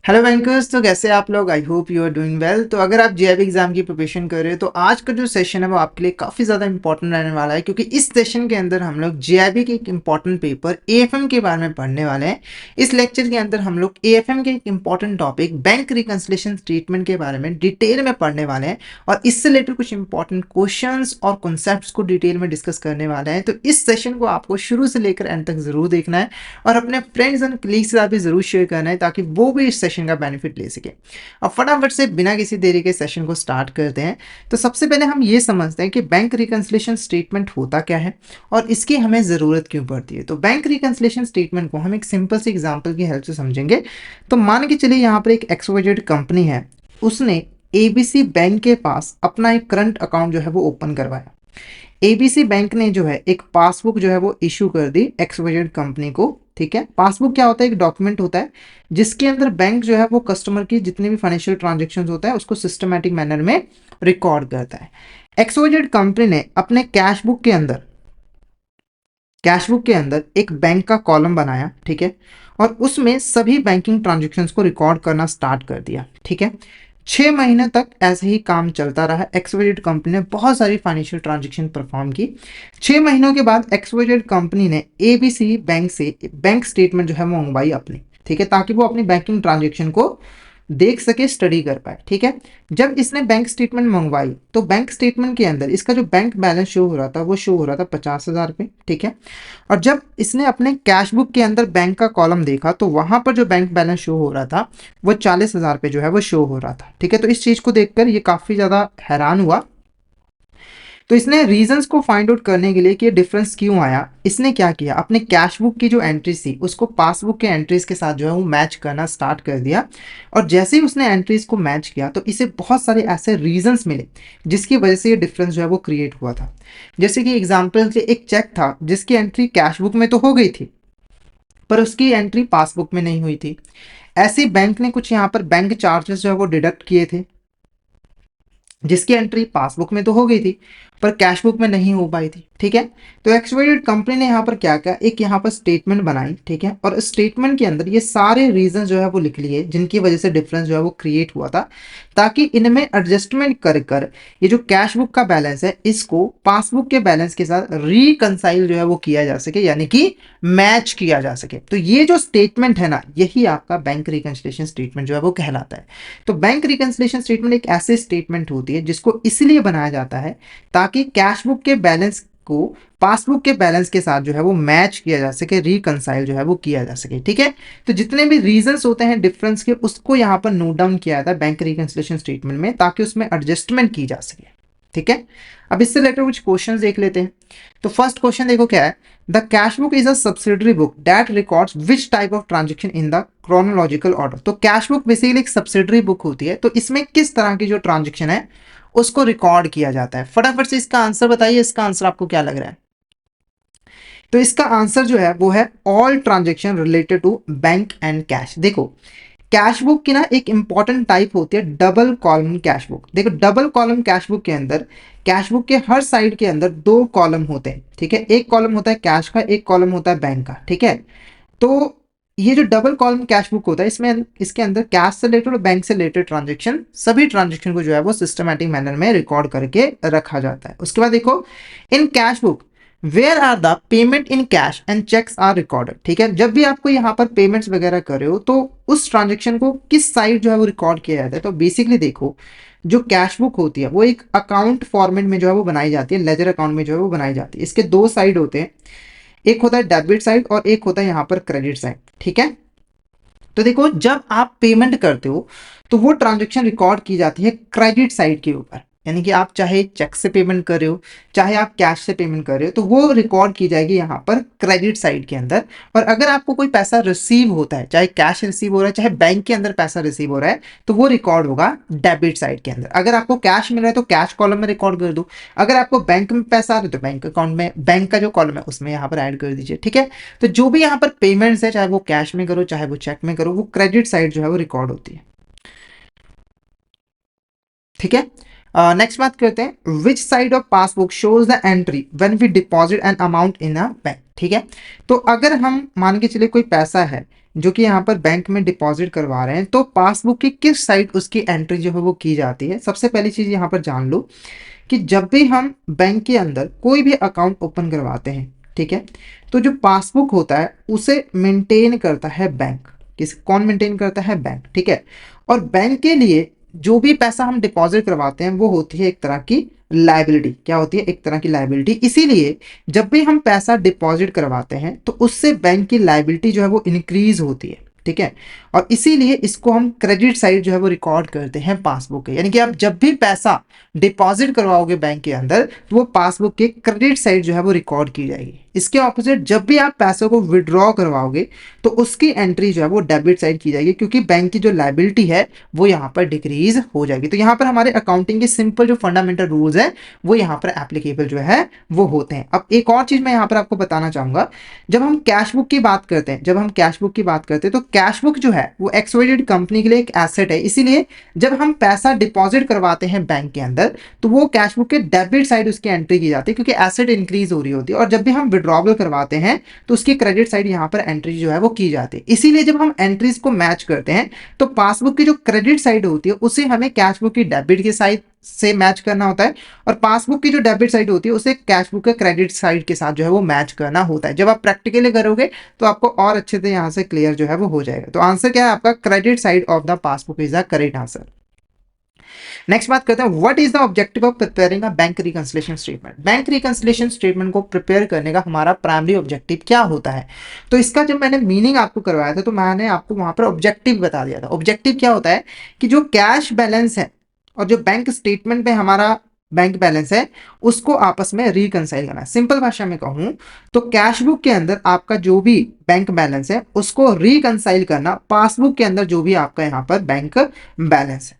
Hello bankers. तो कैसे आप लोग? I hope you are doing well. तो अगर आप जेईई एग्जाम की प्रिपरेशन कर रहे हो तो आज का जो सेशन है वो आपके लिए काफ़ी ज़्यादा इंपॉर्टेंट रहने वाला है, क्योंकि इस सेशन के अंदर हम लोग जेईई के एक इंपॉर्टेंट पेपर एएफएम के बारे में पढ़ने वाले हैं। इस लेक्चर के अंदर हम लोग एएफएम के एक important topic bank reconciliation statement के बारे में डिटेल में पढ़ने वाले हैं और इससे रिलेटेड कुछ इंपॉर्टेंट क्वेश्चंस और कॉन्सेप्ट्स को डिटेल में डिस्कस करने वाले हैं। तो इस सेशन को आपको शुरू से लेकर एंड तक ज़रूर देखना है और अपने फ्रेंड्स एंड कलीग्स के साथ भी ज़रूर शेयर करना है ताकि वो भी इस सेशन का बेनिफिट ले सके। अब फटाफट से बिना किसी देरी के सेशन को स्टार्ट करते हैं। तो सबसे पहले हम ये समझते हैं कि बैंक रिकंसिलिएशन स्टेटमेंट होता क्या है और इसकी हमें ज़रूरत क्यों पड़ती है। तो बैंक रिकंसिलिएशन स्टेटमेंट को हम एक सिंपल सी एग्जांपल की हेल्प से समझेंगे। तो मान के चलिए यहाँ पर एक एक्सवाइजेड कंपनी है, उसने एबीसी बैंक के पास अपना एक करंट अकाउंट जो है वो ओपन करवाया। एबीसी बैंक ने जो है एक पासबुक जो है वो इशू कर दी एक्सवाइजेड कंपनी को। ठीक है, पासबुक क्या होता है? एक डॉक्यूमेंट होता है जिसके अंदर बैंक जो है वो कस्टमर की जितने भी फाइनेंशियल ट्रांजेक्शन होता है उसको सिस्टमैटिक मैनर में रिकॉर्ड करता है। एक्सवाइजेड कंपनी ने अपने कैश बुक के अंदर एक बैंक का कॉलम बनाया। ठीक है, और उसमें सभी बैंकिंग ट्रांजेक्शन्स को रिकॉर्ड करना स्टार्ट कर दिया। ठीक है, 6 महीने तक ऐसे ही काम चलता रहा। एक्सवाइजेड कंपनी ने बहुत सारी फाइनेंशियल ट्रांजेक्शन परफॉर्म की। 6 महीनों के बाद एक्सवाइजेड कंपनी ने एबीसी बैंक से बैंक स्टेटमेंट जो है वो मंगवाई अपनी। ठीक है, ताकि वो अपनी बैंकिंग ट्रांजेक्शन को देख सके, स्टडी कर पाए। ठीक है, जब इसने बैंक स्टेटमेंट मंगवाई तो बैंक स्टेटमेंट के अंदर इसका जो बैंक बैलेंस शो हो रहा था वो शो हो रहा था 50,000 रुपये। ठीक है, और जब इसने अपने कैश बुक के अंदर बैंक का कॉलम देखा तो वहां पर जो बैंक बैलेंस शो हो रहा था वो 40,000 रुपये जो है वो शो हो रहा था। ठीक है, तो इस चीज को देखकर ये काफी ज्यादा हैरान हुआ। तो इसने रीजंस को फाइंड आउट करने के लिए कि ये डिफरेंस क्यों आया, इसने क्या किया, अपने कैश बुक की जो एंट्रीज थी उसको पासबुक के एंट्रीज के साथ जो है वो मैच करना स्टार्ट कर दिया। और जैसे ही उसने एंट्रीज को मैच किया तो इसे बहुत सारे ऐसे रीजंस मिले जिसकी वजह से ये डिफरेंस जो है वो क्रिएट हुआ था। जैसे कि एग्जाम्पल के एक चेक था जिसकी एंट्री कैश बुक में तो हो गई थी पर उसकी एंट्री पासबुक में नहीं हुई थी। ऐसे बैंक ने कुछ यहाँ पर बैंक चार्जेस जो है वो डिडक्ट किए थे जिसकी एंट्री पासबुक में तो हो गई थी पर कैश बुक में नहीं हो पाई थी। ठीक है, तो एक्सवाइजेड कंपनी ने यहाँ पर क्या किया, एक यहाँ पर स्टेटमेंट बनाई। ठीक है, और स्टेटमेंट के अंदर ये सारे रीजन जो है वो लिख लिए जिनकी वजह से डिफरेंस जो है वो क्रिएट हुआ था, ताकि इनमें एडजस्टमेंट कर कर ये जो कैश बुक का बैलेंस है इसको पासबुक के बैलेंस के साथ रिकंसाइल जो है वो किया जा सके, यानी कि मैच किया जा सके। तो ये जो स्टेटमेंट है ना, यही आपका बैंक रिकंसिलिएशन स्टेटमेंट जो है वो कहलाता है। तो बैंक रिकंसिलिएशन स्टेटमेंट एक ऐसी स्टेटमेंट होती है जिसको इसलिए बनाया जाता है ताकि कैश बुक के बैलेंस को पासबुक के बैलेंस के साथ जो है वो मैच किया जा सके, रिकंसाइल जो है वो किया जा सके। ठीक है, तो जितने भी रीजंस होते हैं डिफरेंस के उसको यहाँ पर नोट डाउन किया जाता है बैंक रिकंसिलिएशन स्टेटमेंट में, ताकि उसमें एडजस्टमेंट की जा सके। ठीक है, अब इससे रिलेटेड कुछ क्वेश्चंस देख लेते हैं। तो फर्स्ट क्वेश्चन देखो क्या है, the cash book is a subsidiary book that records which type of transaction in the chronological order. तो कैश बुक बेसिकली एक सब्सिडरी बुक होती है, तो इसमें किस तरह की जो ट्रांजेक्शन है उसको रिकॉर्ड किया जाता है। फटाफट से इसका आंसर बताइए, इसका आंसर आपको क्या लग रहा है? तो इसका आंसर जो है वो है all transaction related to bank and cash. देखो कैश बुक की ना एक इंपॉर्टेंट टाइप होती है डबल कॉलम कैश बुक। देखो डबल कॉलम कैश बुक के अंदर कैश बुक के हर साइड के अंदर 2 कॉलम होते हैं। ठीक है, एक कॉलम होता है कैश का, एक कॉलम होता है बैंक का। ठीक है, तो ये जो डबल कॉलम कैश बुक होता है इसमें इसके अंदर कैश से रिलेटेड और बैंक से रिलेटेड ट्रांजेक्शन, सभी ट्रांजेक्शन को जो है वो सिस्टमैटिक मैनर में रिकॉर्ड करके रखा जाता है। उसके बाद देखो in cash book where are the payment in cash and cheques are recorded. ठीक है, जब भी आपको यहाँ पर पेमेंट्स वगैरह कर रहे हो तो उस ट्रांजेक्शन को किस साइड जो है वो रिकॉर्ड किया जाता है। तो बेसिकली देखो जो कैश बुक होती है वो एक अकाउंट फॉर्मेट में जो है वो बनाई जाती है, लेजर अकाउंट में जो है वो बनाई जाती है। इसके 2 साइड होते हैं, एक होता है डेबिट साइड और एक होता है यहाँ पर क्रेडिट साइड। ठीक है, तो देखो जब आप पेमेंट करते हो तो वो ट्रांजेक्शन रिकॉर्ड की जाती है क्रेडिट साइड के ऊपर, यानी कि आप चाहे चेक से पेमेंट कर रहे हो चाहे आप कैश से पेमेंट कर रहे हो तो वो रिकॉर्ड की जाएगी यहाँ पर क्रेडिट साइड के अंदर। और अगर आपको कोई पैसा रिसीव होता है, चाहे कैश रिसीव हो रहा है चाहे बैंक के अंदर पैसा रिसीव हो रहा है, तो वो रिकॉर्ड होगा डेबिट साइड के अंदर। अगर आपको कैश मिल रहा है तो कैश कॉलम में रिकॉर्ड कर दो, अगर आपको बैंक में पैसा आ रहा है तो बैंक अकाउंट में बैंक का जो कॉलम है उसमें यहाँ पर ऐड कर दीजिए। ठीक है, तो जो भी यहाँ पर पेमेंट्स है चाहे वो कैश में करो चाहे वो चेक में करो, वो क्रेडिट साइड जो है वो रिकॉर्ड होती है। ठीक है, नेक्स्ट बात करते हैं which side of passbook shows the entry when we deposit an amount in a bank. ठीक है, तो अगर हम मान के चले कोई पैसा है जो कि यहाँ पर बैंक में डिपॉजिट करवा रहे हैं, तो पासबुक की किस साइड उसकी एंट्री जो है वो की जाती है। सबसे पहली चीज़ यहाँ पर जान लो कि जब भी हम बैंक के अंदर कोई भी अकाउंट ओपन करवाते हैं, ठीक है, तो जो पासबुक होता है उसे मेंटेन करता है बैंक। कौन मेंटेन करता है? बैंक, ठीक है। और बैंक के लिए जो भी पैसा हम डिपॉजिट करवाते हैं वो होती है एक तरह की लायबिलिटी। क्या होती है? एक तरह की लायबिलिटी। इसीलिए जब भी हम पैसा डिपॉजिट करवाते हैं तो उससे बैंक की लायबिलिटी जो है वो इंक्रीज होती है, ठीक है। और इसीलिए इसको हम क्रेडिट साइड जो है वो रिकॉर्ड करते हैं पासबुक के। यानी कि आप जब भी पैसा डिपॉजिट करवाओगे बैंक के अंदर तो वो पासबुक के क्रेडिट साइड जो है वो रिकॉर्ड की जाएगी। इसके ऑपोजिट जब भी आप पैसों को विड्रॉ करवाओगे तो उसकी एंट्री जो है वो डेबिट साइड की जाएगी, क्योंकि बैंक की जो लायबिलिटी है वो यहाँ पर डिक्रीज हो जाएगी। तो यहाँ पर हमारे अकाउंटिंग के सिंपल जो फंडामेंटल रूल्स है वो यहाँ पर एप्लीकेबल जो है वो होते हैं। अब एक और चीज मैं यहाँ पर आपको बताना चाहूंगा, जब हम कैश बुक की बात करते हैं, तो कैश बुक जो है वो एक्सवाइजेड कंपनी के लिए एक एसेट है। इसीलिए जब हम पैसा डिपॉजिट करवाते हैं बैंक के अंदर तो वो कैश बुक के डेबिट साइड उसकी एंट्री की जाती है, क्योंकि एसेट इंक्रीज हो रही होती है। और जब भी हम विड्रॉवल करवाते हैं तो उसकी क्रेडिट साइड यहाँ पर एंट्री जो है वो की जाती है। इसीलिए जब हम एंट्रीज को मैच करते हैं तो पासबुक की जो क्रेडिट साइड होती है उसे हमें कैश बुक की डेबिट की साइड से मैच करना होता है, और पासबुक की जो डेबिट साइड होती है उसे कैश बुक के क्रेडिट साइड के साथ जो है वो मैच करना होता है। जब आप प्रैक्टिकली करोगे तो आपको और अच्छे से यहाँ से क्लियर जो है वो हो जाएगा। तो आंसर क्या है आपका? Credit side of the passbook is the correct answer. Next बात करते हैं, what is the objective of preparing a bank reconciliation statement. Bank reconciliation statement को प्रिपेयर करने का हमारा प्राइमरी ऑब्जेक्टिव क्या होता है? तो इसका जब मैंने मीनिंग आपको करवाया था तो मैंने आपको वहां पर ऑब्जेक्टिव बता दिया था। ऑब्जेक्टिव क्या होता है कि जो कैश बैलेंस है और जो बैंक स्टेटमेंट में हमारा बैंक बैलेंस है उसको आपस में रिकंसाइल करना है। सिंपल भाषा में कहूं तो कैश बुक के अंदर आपका जो भी बैंक बैलेंस है उसको रिकंसाइल करना पासबुक के अंदर जो भी आपका यहाँ पर बैंक बैलेंस है।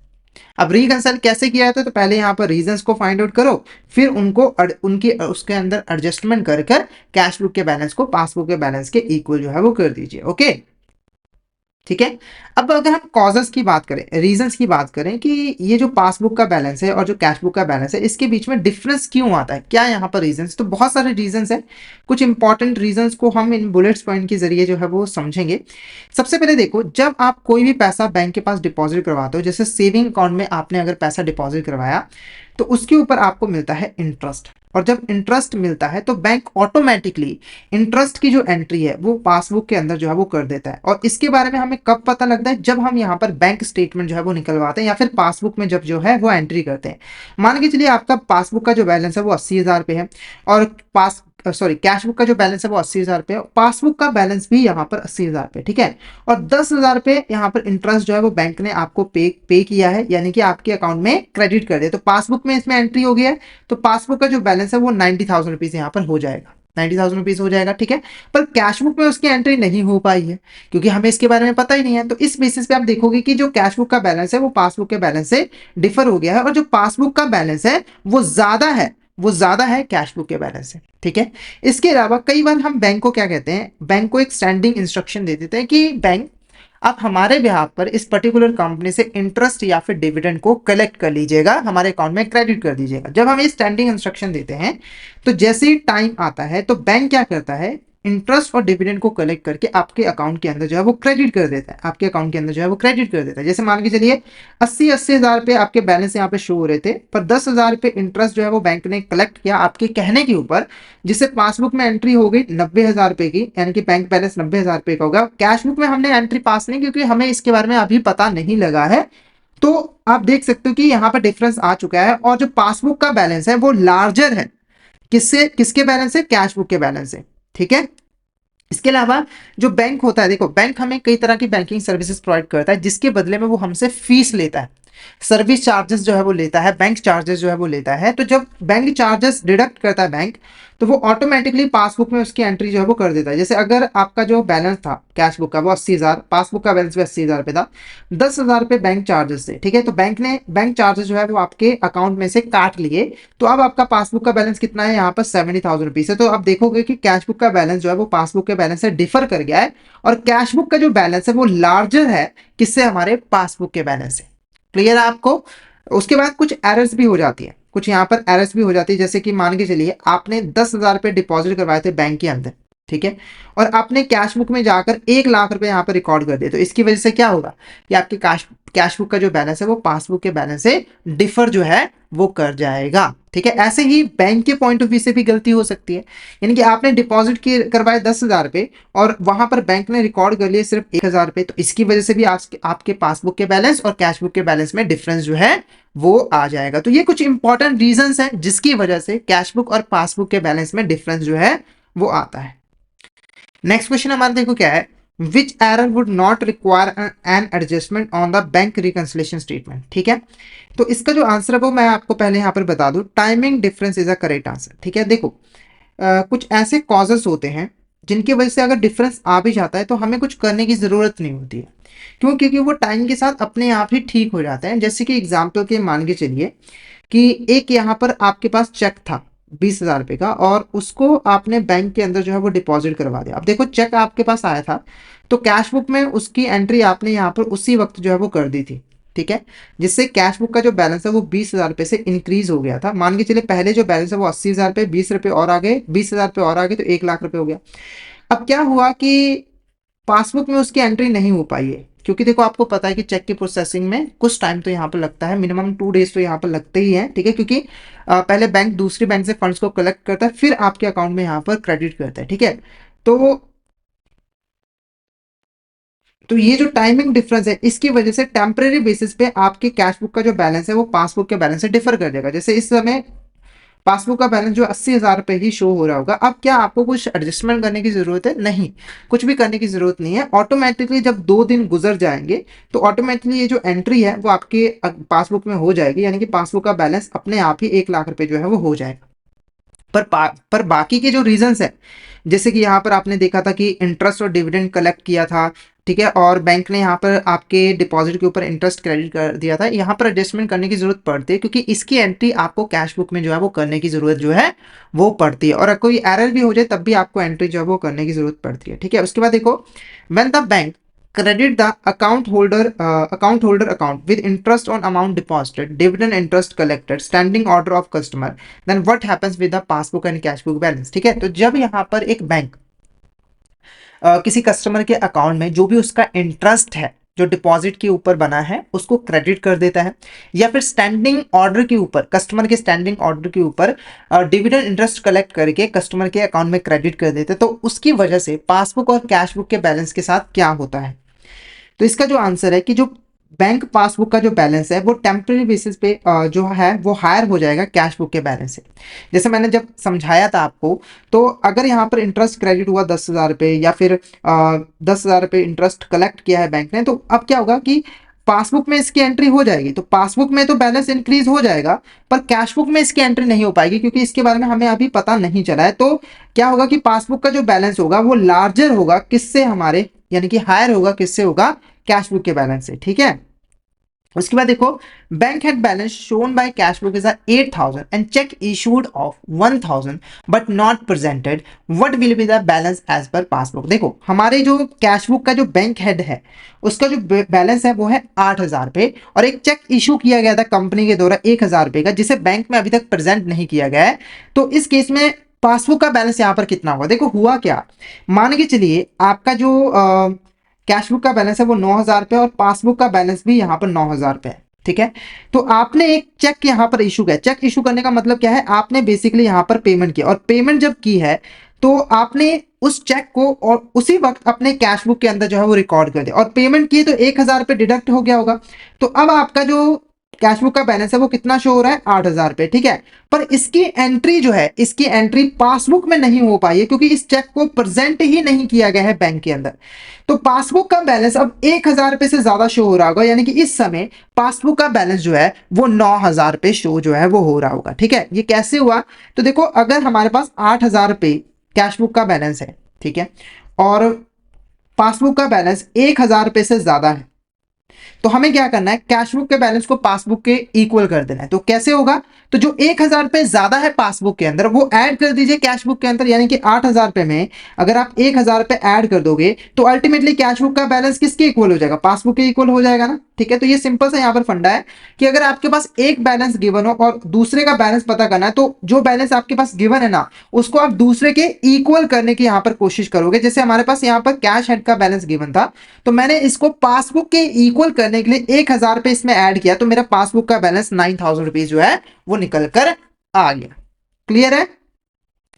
अब रिकंसाइल कैसे किया जाता है? तो पहले यहाँ पर रीजंस को फाइंड आउट करो, फिर उनको उनकी उसके अंदर एडजस्टमेंट कर कैश बुक के बैलेंस को पासबुक के बैलेंस के इक्वल जो है वो कर दीजिए। ओके, ठीक है। अब अगर हम कॉजेस की बात करें, रीजंस की बात करें कि ये जो पासबुक का बैलेंस है और जो कैश बुक का बैलेंस है इसके बीच में डिफरेंस क्यों आता है, क्या यहाँ पर रीजंस? तो बहुत सारे रीजंस है। कुछ इंपॉर्टेंट रीजंस को हम इन बुलेट्स पॉइंट के जरिए जो है वो समझेंगे। सबसे पहले देखो, जब आप कोई भी पैसा बैंक के पास डिपॉजिट करवाते हो, जैसे सेविंग अकाउंट में आपने अगर पैसा डिपॉजिट करवाया तो उसके ऊपर आपको मिलता है इंटरेस्ट, और जब इंटरेस्ट मिलता है तो बैंक ऑटोमेटिकली इंटरेस्ट की जो एंट्री है वो पासबुक के अंदर जो है वो कर देता है। और इसके बारे में हमें कब पता लगता है? जब हम यहाँ पर बैंक स्टेटमेंट जो है वो निकलवाते हैं या फिर पासबुक में जब जो है वो एंट्री करते हैं। मान के चलिए आपका पासबुक का जो बैलेंस है वो 80,000 पे है और कैश बुक का जो बैलेंस है वो 80,000 पे है, पासबुक का बैलेंस भी यहाँ पर 80,000 पे, ठीक है। और 10,000 पे यहाँ पर इंटरेस्ट जो है वो बैंक ने आपको पे किया है, यानी कि आपके अकाउंट में क्रेडिट कर दिया। तो पासबुक में इसमें एंट्री हो गया है, तो पासबुक का जो बैलेंस है वो 90,000 रुपीज यहाँ पर हो जाएगा, 90,000 रुपीज हो जाएगा, ठीक है। पर कैश बुक में उसकी एंट्री नहीं हो पाई है क्योंकि हमें इसके बारे में पता ही नहीं है। तो इस बेसिस पे आप देखोगे कि जो कैश बुक का बैलेंस है वो पासबुक के बैलेंस से डिफर हो गया है, और जो पासबुक का बैलेंस है वो ज्यादा है कैश बुक के बैलेंस से, ठीक है। इसके अलावा कई बार हम बैंक को क्या कहते हैं, बैंक को एक स्टैंडिंग इंस्ट्रक्शन दे देते हैं कि बैंक आप हमारे बिहाफ पर इस पर्टिकुलर कंपनी से इंटरेस्ट या फिर डिविडेंड को कलेक्ट कर लीजिएगा, हमारे अकाउंट में क्रेडिट कर दीजिएगा। जब हम ये स्टैंडिंग इंस्ट्रक्शन देते हैं तो जैसे ही टाइम आता है तो बैंक क्या करता है, इंटरेस्ट और डिविडेंड को कलेक्ट करके आपके अकाउंट के अंदर जो है वो क्रेडिट कर देता है, आपके अकाउंट के अंदर जो है वो क्रेडिट कर देता है। जैसे मान के चलिए 80,000 पे आपके बैलेंस यहाँ पे शो हो रहे थे, पर 10,000 पे इंटरेस्ट जो है वो बैंक ने कलेक्ट किया आपके कहने के ऊपर, जिससे पासबुक में एंट्री हो गई 90,000 पे की, यानी कि बैंक बैलेंस 90,000 पे का होगा। कैश बुक में हमने एंट्री पास नहीं, क्योंकि हमें इसके बारे में अभी पता नहीं लगा है। तो आप देख सकते हो कि यहाँ पर डिफरेंस आ चुका है, और जो पासबुक का बैलेंस है वो लार्जर है किसके बैलेंस से? कैश बुक के बैलेंस से, ठीक है। इसके अलावा जो बैंक होता है, देखो बैंक हमें कई तरह की बैंकिंग सर्विसेज प्रोवाइड करता है जिसके बदले में वो हमसे फीस लेता है, सर्विस चार्जेस जो है वो लेता है, बैंक चार्जेस जो है वो लेता है। तो जब बैंक चार्जेस डिडक्ट करता है बैंक, तो वो ऑटोमेटिकली पासबुक में उसकी एंट्री जो है वो कर देता है। जैसे अगर आपका जो बैलेंस था कैश बुक का वो 80,000, पासबुक का बैलेंस भी 80,000 पे था, 10,000 पे बैंक चार्जेस थे, ठीक है। तो बैंक ने बैंक चार्जेस जो है वो आपके अकाउंट में से काट लिए, तो अब आपका पासबुक का बैलेंस कितना है? यहाँ पर 70,000 रुपीज है। तो आप देखोगे कि कैश बुक का बैलेंस जो है वो पासबुक के बैलेंस से डिफर कर गया है, और कैश बुक का जो बैलेंस है वो लार्जर है किससे? हमारे पासबुक के बैलेंस से। क्लियर है आपको? उसके बाद कुछ एरर्स भी हो जाती है, कुछ यहाँ पर एरर्स भी हो जाती है। जैसे कि मान के चलिए आपने 10,000 पे डिपॉजिट करवाए थे बैंक के अंदर, ठीक है, और आपने कैश बुक में जाकर 1 लाख रुपए यहाँ पर रिकॉर्ड कर दिया, तो इसकी वजह से क्या होगा कि आपके कैश बुक का जो बैलेंस है वो पासबुक के बैलेंस से डिफर जो है वो कर जाएगा। ठीक है, ऐसे ही बैंक के पॉइंट ऑफ व्यू से भी गलती हो सकती है, यानी कि आपने डिपॉजिट किए करवाए 10,000 रुपए और वहां पर बैंक ने रिकॉर्ड कर लिए सिर्फ 1,000 रुपए, तो इसकी वजह से भी आपके पासबुक के बैलेंस और कैश बुक के बैलेंस में डिफरेंस जो है वो आ जाएगा। तो ये कुछ इंपॉर्टेंट रीजंस हैं जिसकी वजह से कैश बुक और पासबुक के बैलेंस में डिफरेंस जो है वो आता है। नेक्स्ट क्वेश्चन हमारा देखो क्या है, which error would not require an adjustment on the bank reconciliation statement. ठीक है, तो इसका जो आंसर है वो मैं आपको पहले यहाँ पर बता दूं, timing difference is a correct answer. ठीक है, देखो कुछ ऐसे कॉजेस होते हैं जिनकी वजह से अगर डिफरेंस आ भी जाता है तो हमें कुछ करने की ज़रूरत नहीं होती है, क्यों? क्योंकि वो टाइम के साथ अपने आप ही ठीक हो जाते हैं। जैसे कि एग्जाम्पल के मान के चलिए कि एक यहाँ पर आपके पास चेक था 20,000 रुपये का और उसको आपने बैंक के अंदर जो है वो डिपॉजिट करवा दिया। अब देखो चेक आपके पास आया था तो कैश बुक में उसकी एंट्री आपने यहाँ पर उसी वक्त जो है वो कर दी थी। ठीक है, जिससे कैश बुक का जो बैलेंस है वो 20,000 रुपये से इंक्रीज हो गया था। मान के चलिए पहले जो बैलेंस है वो 80,000 रुपये, 20 रुपये और आ गए, 20,000 रुपये और आ गए, तो 1 लाख रुपये हो गया। अब क्या हुआ कि पासबुक में उसकी एंट्री नहीं हो पाई है, क्योंकि देखो आपको पता है कि चेक की प्रोसेसिंग में कुछ टाइम तो यहाँ पर लगता है, मिनिमम 2 डेज तो यहाँ पर लगते ही हैं। ठीक है, क्योंकि पहले बैंक दूसरी बैंक से फंड्स को कलेक्ट करता है फिर आपके अकाउंट में यहाँ पर क्रेडिट करता है। ठीक है, तो ये जो टाइमिंग डिफरेंस है इसकी वजह से टेम्परेरी बेसिस पे आपके कैश बुक का जो बैलेंस है वो पासबुक के बैलेंस से डिफर कर जाएगा। जैसे इस समय पासबुक का बैलेंस जो 80,000 रुपये ही शो हो रहा होगा। अब क्या आपको कुछ एडजस्टमेंट करने की जरूरत है? नहीं, कुछ भी करने की जरूरत नहीं है। ऑटोमेटिकली जब 2 दिन गुजर जाएंगे तो ऑटोमेटिकली ये जो एंट्री है वो आपके पासबुक में हो जाएगी, यानी कि पासबुक का बैलेंस अपने आप ही 1 लाख रुपए जो है वो हो जाएगा। पर बाकी के जो रीजंस है, जैसे कि यहाँ पर आपने देखा था कि इंटरेस्ट और डिविडेंड कलेक्ट किया था, ठीक है, और बैंक ने यहाँ पर आपके डिपॉजिट के ऊपर इंटरेस्ट क्रेडिट कर दिया था, यहाँ पर एडजस्टमेंट करने की जरूरत पड़ती है क्योंकि इसकी एंट्री आपको कैश बुक में जो है वो करने की जरूरत जो है वो पड़ती है, और कोई एरर भी हो जाए तब भी आपको एंट्री जो है वो करने की जरूरत पड़ती है। ठीक है, उसके बाद देखो, when the bank credit the account holder account with interest on amount deposited, dividend interest collected, standing order of customer, then what happens with the passbook and cash book balance। ठीक है, तो जब यहाँ पर एक बैंक किसी customer के account में जो भी उसका इंटरेस्ट है जो डिपॉजिट के ऊपर बना है उसको क्रेडिट कर देता है, या फिर स्टैंडिंग ऑर्डर के ऊपर, कस्टमर के स्टैंडिंग ऑर्डर के ऊपर डिविडेंड इंटरेस्ट कलेक्ट करके कस्टमर के अकाउंट में क्रेडिट कर देते हैं, तो उसकी वजह से पासबुक और कैश बुक के बैलेंस के साथ क्या होता है? तो इसका जो आंसर है कि जो बैंक पासबुक का जो बैलेंस है वो टेम्परेरी बेसिस पे जो है वो हायर हो जाएगा कैश बुक के बैलेंस से। जैसे मैंने जब समझाया था आपको, तो अगर यहाँ पर इंटरेस्ट क्रेडिट हुआ 10,000 रुपये या फिर 10,000 रुपये इंटरेस्ट कलेक्ट किया है बैंक ने, तो अब क्या होगा कि पासबुक में इसकी एंट्री हो जाएगी, तो पासबुक में तो बैलेंस इंक्रीज हो जाएगा पर कैश बुक में इसकी एंट्री नहीं हो पाएगी क्योंकि इसके बारे में हमें अभी पता नहीं चला है। तो क्या होगा कि पासबुक का जो बैलेंस होगा वो लार्जर होगा किससे, हमारे यानी कि हायर होगा किससे, होगा कैश बुक के बैलेंस से। ठीक है, उसके बाद देखो, bank had balance shown by cash book is 8,000 and cheque issued of 1,000 but not presented, what will be the balance as per passbook. देखो हमारे जो कैश बुक का जो बैंक हेड है उसका जो बैलेंस है वो है 8,000 रुपये, और एक चेक इशू किया गया था कंपनी के द्वारा 1,000 रुपये का जिसे बैंक में अभी तक प्रेजेंट नहीं किया गया है। तो इस केस में पासबुक का बैलेंस यहाँ पर कितना होगा? देखो हुआ क्या, मान के चलिए आपका जो कैश बुक का बैलेंस है वो 9,000 रुपये और पासबुक का बैलेंस भी यहाँ पर 9,000 रुपये है। ठीक है, तो आपने एक चेक यहाँ पर इशू किया। चेक इशू करने का मतलब क्या है, आपने बेसिकली यहाँ पर पेमेंट किया, और पेमेंट जब की है तो आपने उस चेक को और उसी वक्त अपने कैश बुक के अंदर जो है वो रिकॉर्ड कर दिया, और पेमेंट की तो 1,000 रुपये डिडक्ट हो गया होगा। तो अब आपका जो कैश बुक का बैलेंस है वो कितना शो हो रहा है? 8,000 रुपये। ठीक है, पर इसकी एंट्री जो है, इसकी एंट्री पासबुक में नहीं हो पाई है क्योंकि इस चेक को प्रेजेंट ही नहीं किया गया है बैंक के अंदर। तो पासबुक का बैलेंस अब 1,000 रुपये से ज्यादा शो हो रहा होगा, यानी कि इस समय पासबुक का बैलेंस जो है वो 9,000 रुपये शो जो है वो हो रहा होगा। ठीक है, ये कैसे हुआ? तो देखो अगर हमारे पास 8,000 रुपये कैश बुक का बैलेंस है, ठीक है, और पासबुक का बैलेंस 1,000 रुपये से ज्यादा है, तो हमें क्या करना है, कैश बुक के बैलेंस को पासबुक के इक्वल कर देना है। तो कैसे होगा? तो जो 1,000 रुपये ज्यादा है पासबुक के अंदर वो ऐड कर दीजिए कैश बुक के अंदर, यानी कि 8,000 रुपये में अगर आप 1,000 रुपये ऐड कर दोगे तो अल्टीमेटली कैश बुक का बैलेंस किसके इक्वल हो जाएगा? पासबुक के इक्वल हो जाएगा ना। ठीक है। तो ये सिंपल सा यहाँ पर फंडा है कि अगर आपके पास एक बैलेंस गिवन हो और दूसरे का बैलेंस पता करना है, तो जो बैलेंस आपके पास गिवन है ना, उसको आप दूसरे के इक्वल करने की यहाँ पर कोशिश करोगे। जैसे हमारे पास यहाँ पर कैश हेड का बैलेंस गिवन था, तो मैंने इसको पासबुक के इक्वल करने के लिए 1,000 रुपए इसमें ऐड किया, तो मेरा पासबुक का बैलेंस 9,000 रुपीज जो है वो निकल कर आ गया। क्लियर है।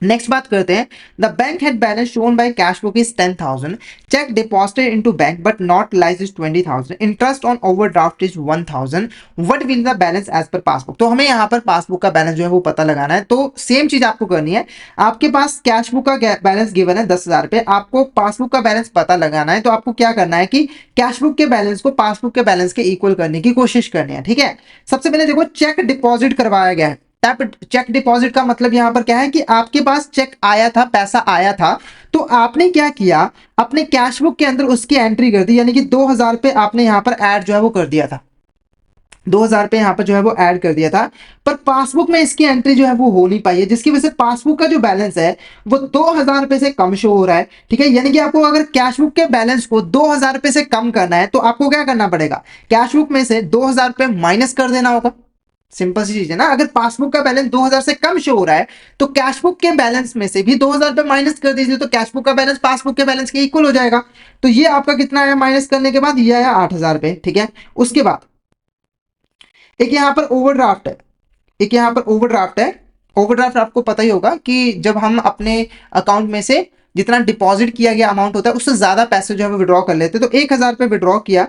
नेक्स्ट बात करते हैं, the bank had balance shown by cash book is 10,000, cheque deposited into bank but not realised is 20,000, interest on overdraft is 1,000, what will the balance as per passbook. तो हमें यहाँ पर पासबुक का balance जो है वो पता लगाना है। तो सेम चीज आपको करनी है, आपके पास कैश बुक का बैलेंस गिवन है 10,000 रुपए, आपको पासबुक का बैलेंस पता लगाना है। तो आपको क्या करना है कि कैश बुक के बैलेंस को पासबुक के बैलेंस के इक्वल करने की कोशिश करनी है। ठीक है। सबसे पहले देखो, चेक डिपॉजिट करवाया गया है। चेक डिपॉजिट का मतलब यहां पर क्या है कि आपके पास चेक आया था, पैसा आया था, तो आपने क्या किया, अपने कैश बुक के अंदर उसकी एंट्री कर दी, यानी कि 2,000 रुपए आपने यहां पर ऐड जो है वो कर दिया था, 2,000 रुपए यहां पर जो है वो ऐड कर दिया था। पर पासबुक में इसकी एंट्री जो है वो हो नहीं पाई है, जिसकी वजह से पासबुक का जो बैलेंस है वो 2,000 रुपए से कम शो हो रहा है। ठीक है। यानी कि आपको अगर कैश बुक के बैलेंस को 2,000 रुपए से कम करना है, तो आपको क्या करना पड़ेगा, कैश बुक में से 2,000 रुपए माइनस कर देना होगा। सिंपल सी चीज है ना। अगर पासबुक का बैलेंस 2,000 से कम शो हो रहा है, तो कैश बुक के बैलेंस में से भी 2,000 रुपए माइनस कर दीजिए, तो कैश बुक का बैलेंस पासबुक के बैलेंस के इक्वल हो जाएगा। तो ये आपका कितना आया माइनस करने के बाद, ये आया 8,000 रुपए। ठीक है। उसके बाद एक यहां पर ओवरड्राफ्ट है, एक यहां पर ओवरड्राफ्ट है। ओवरड्राफ्ट आपको पता ही होगा कि जब हम अपने अकाउंट में से जितना डिपॉजिट किया गया अमाउंट होता है, उससे ज्यादा पैसे जो है वो विड्रॉ कर लेते हैं। तो 1,000 रुपए विड्रॉ किया,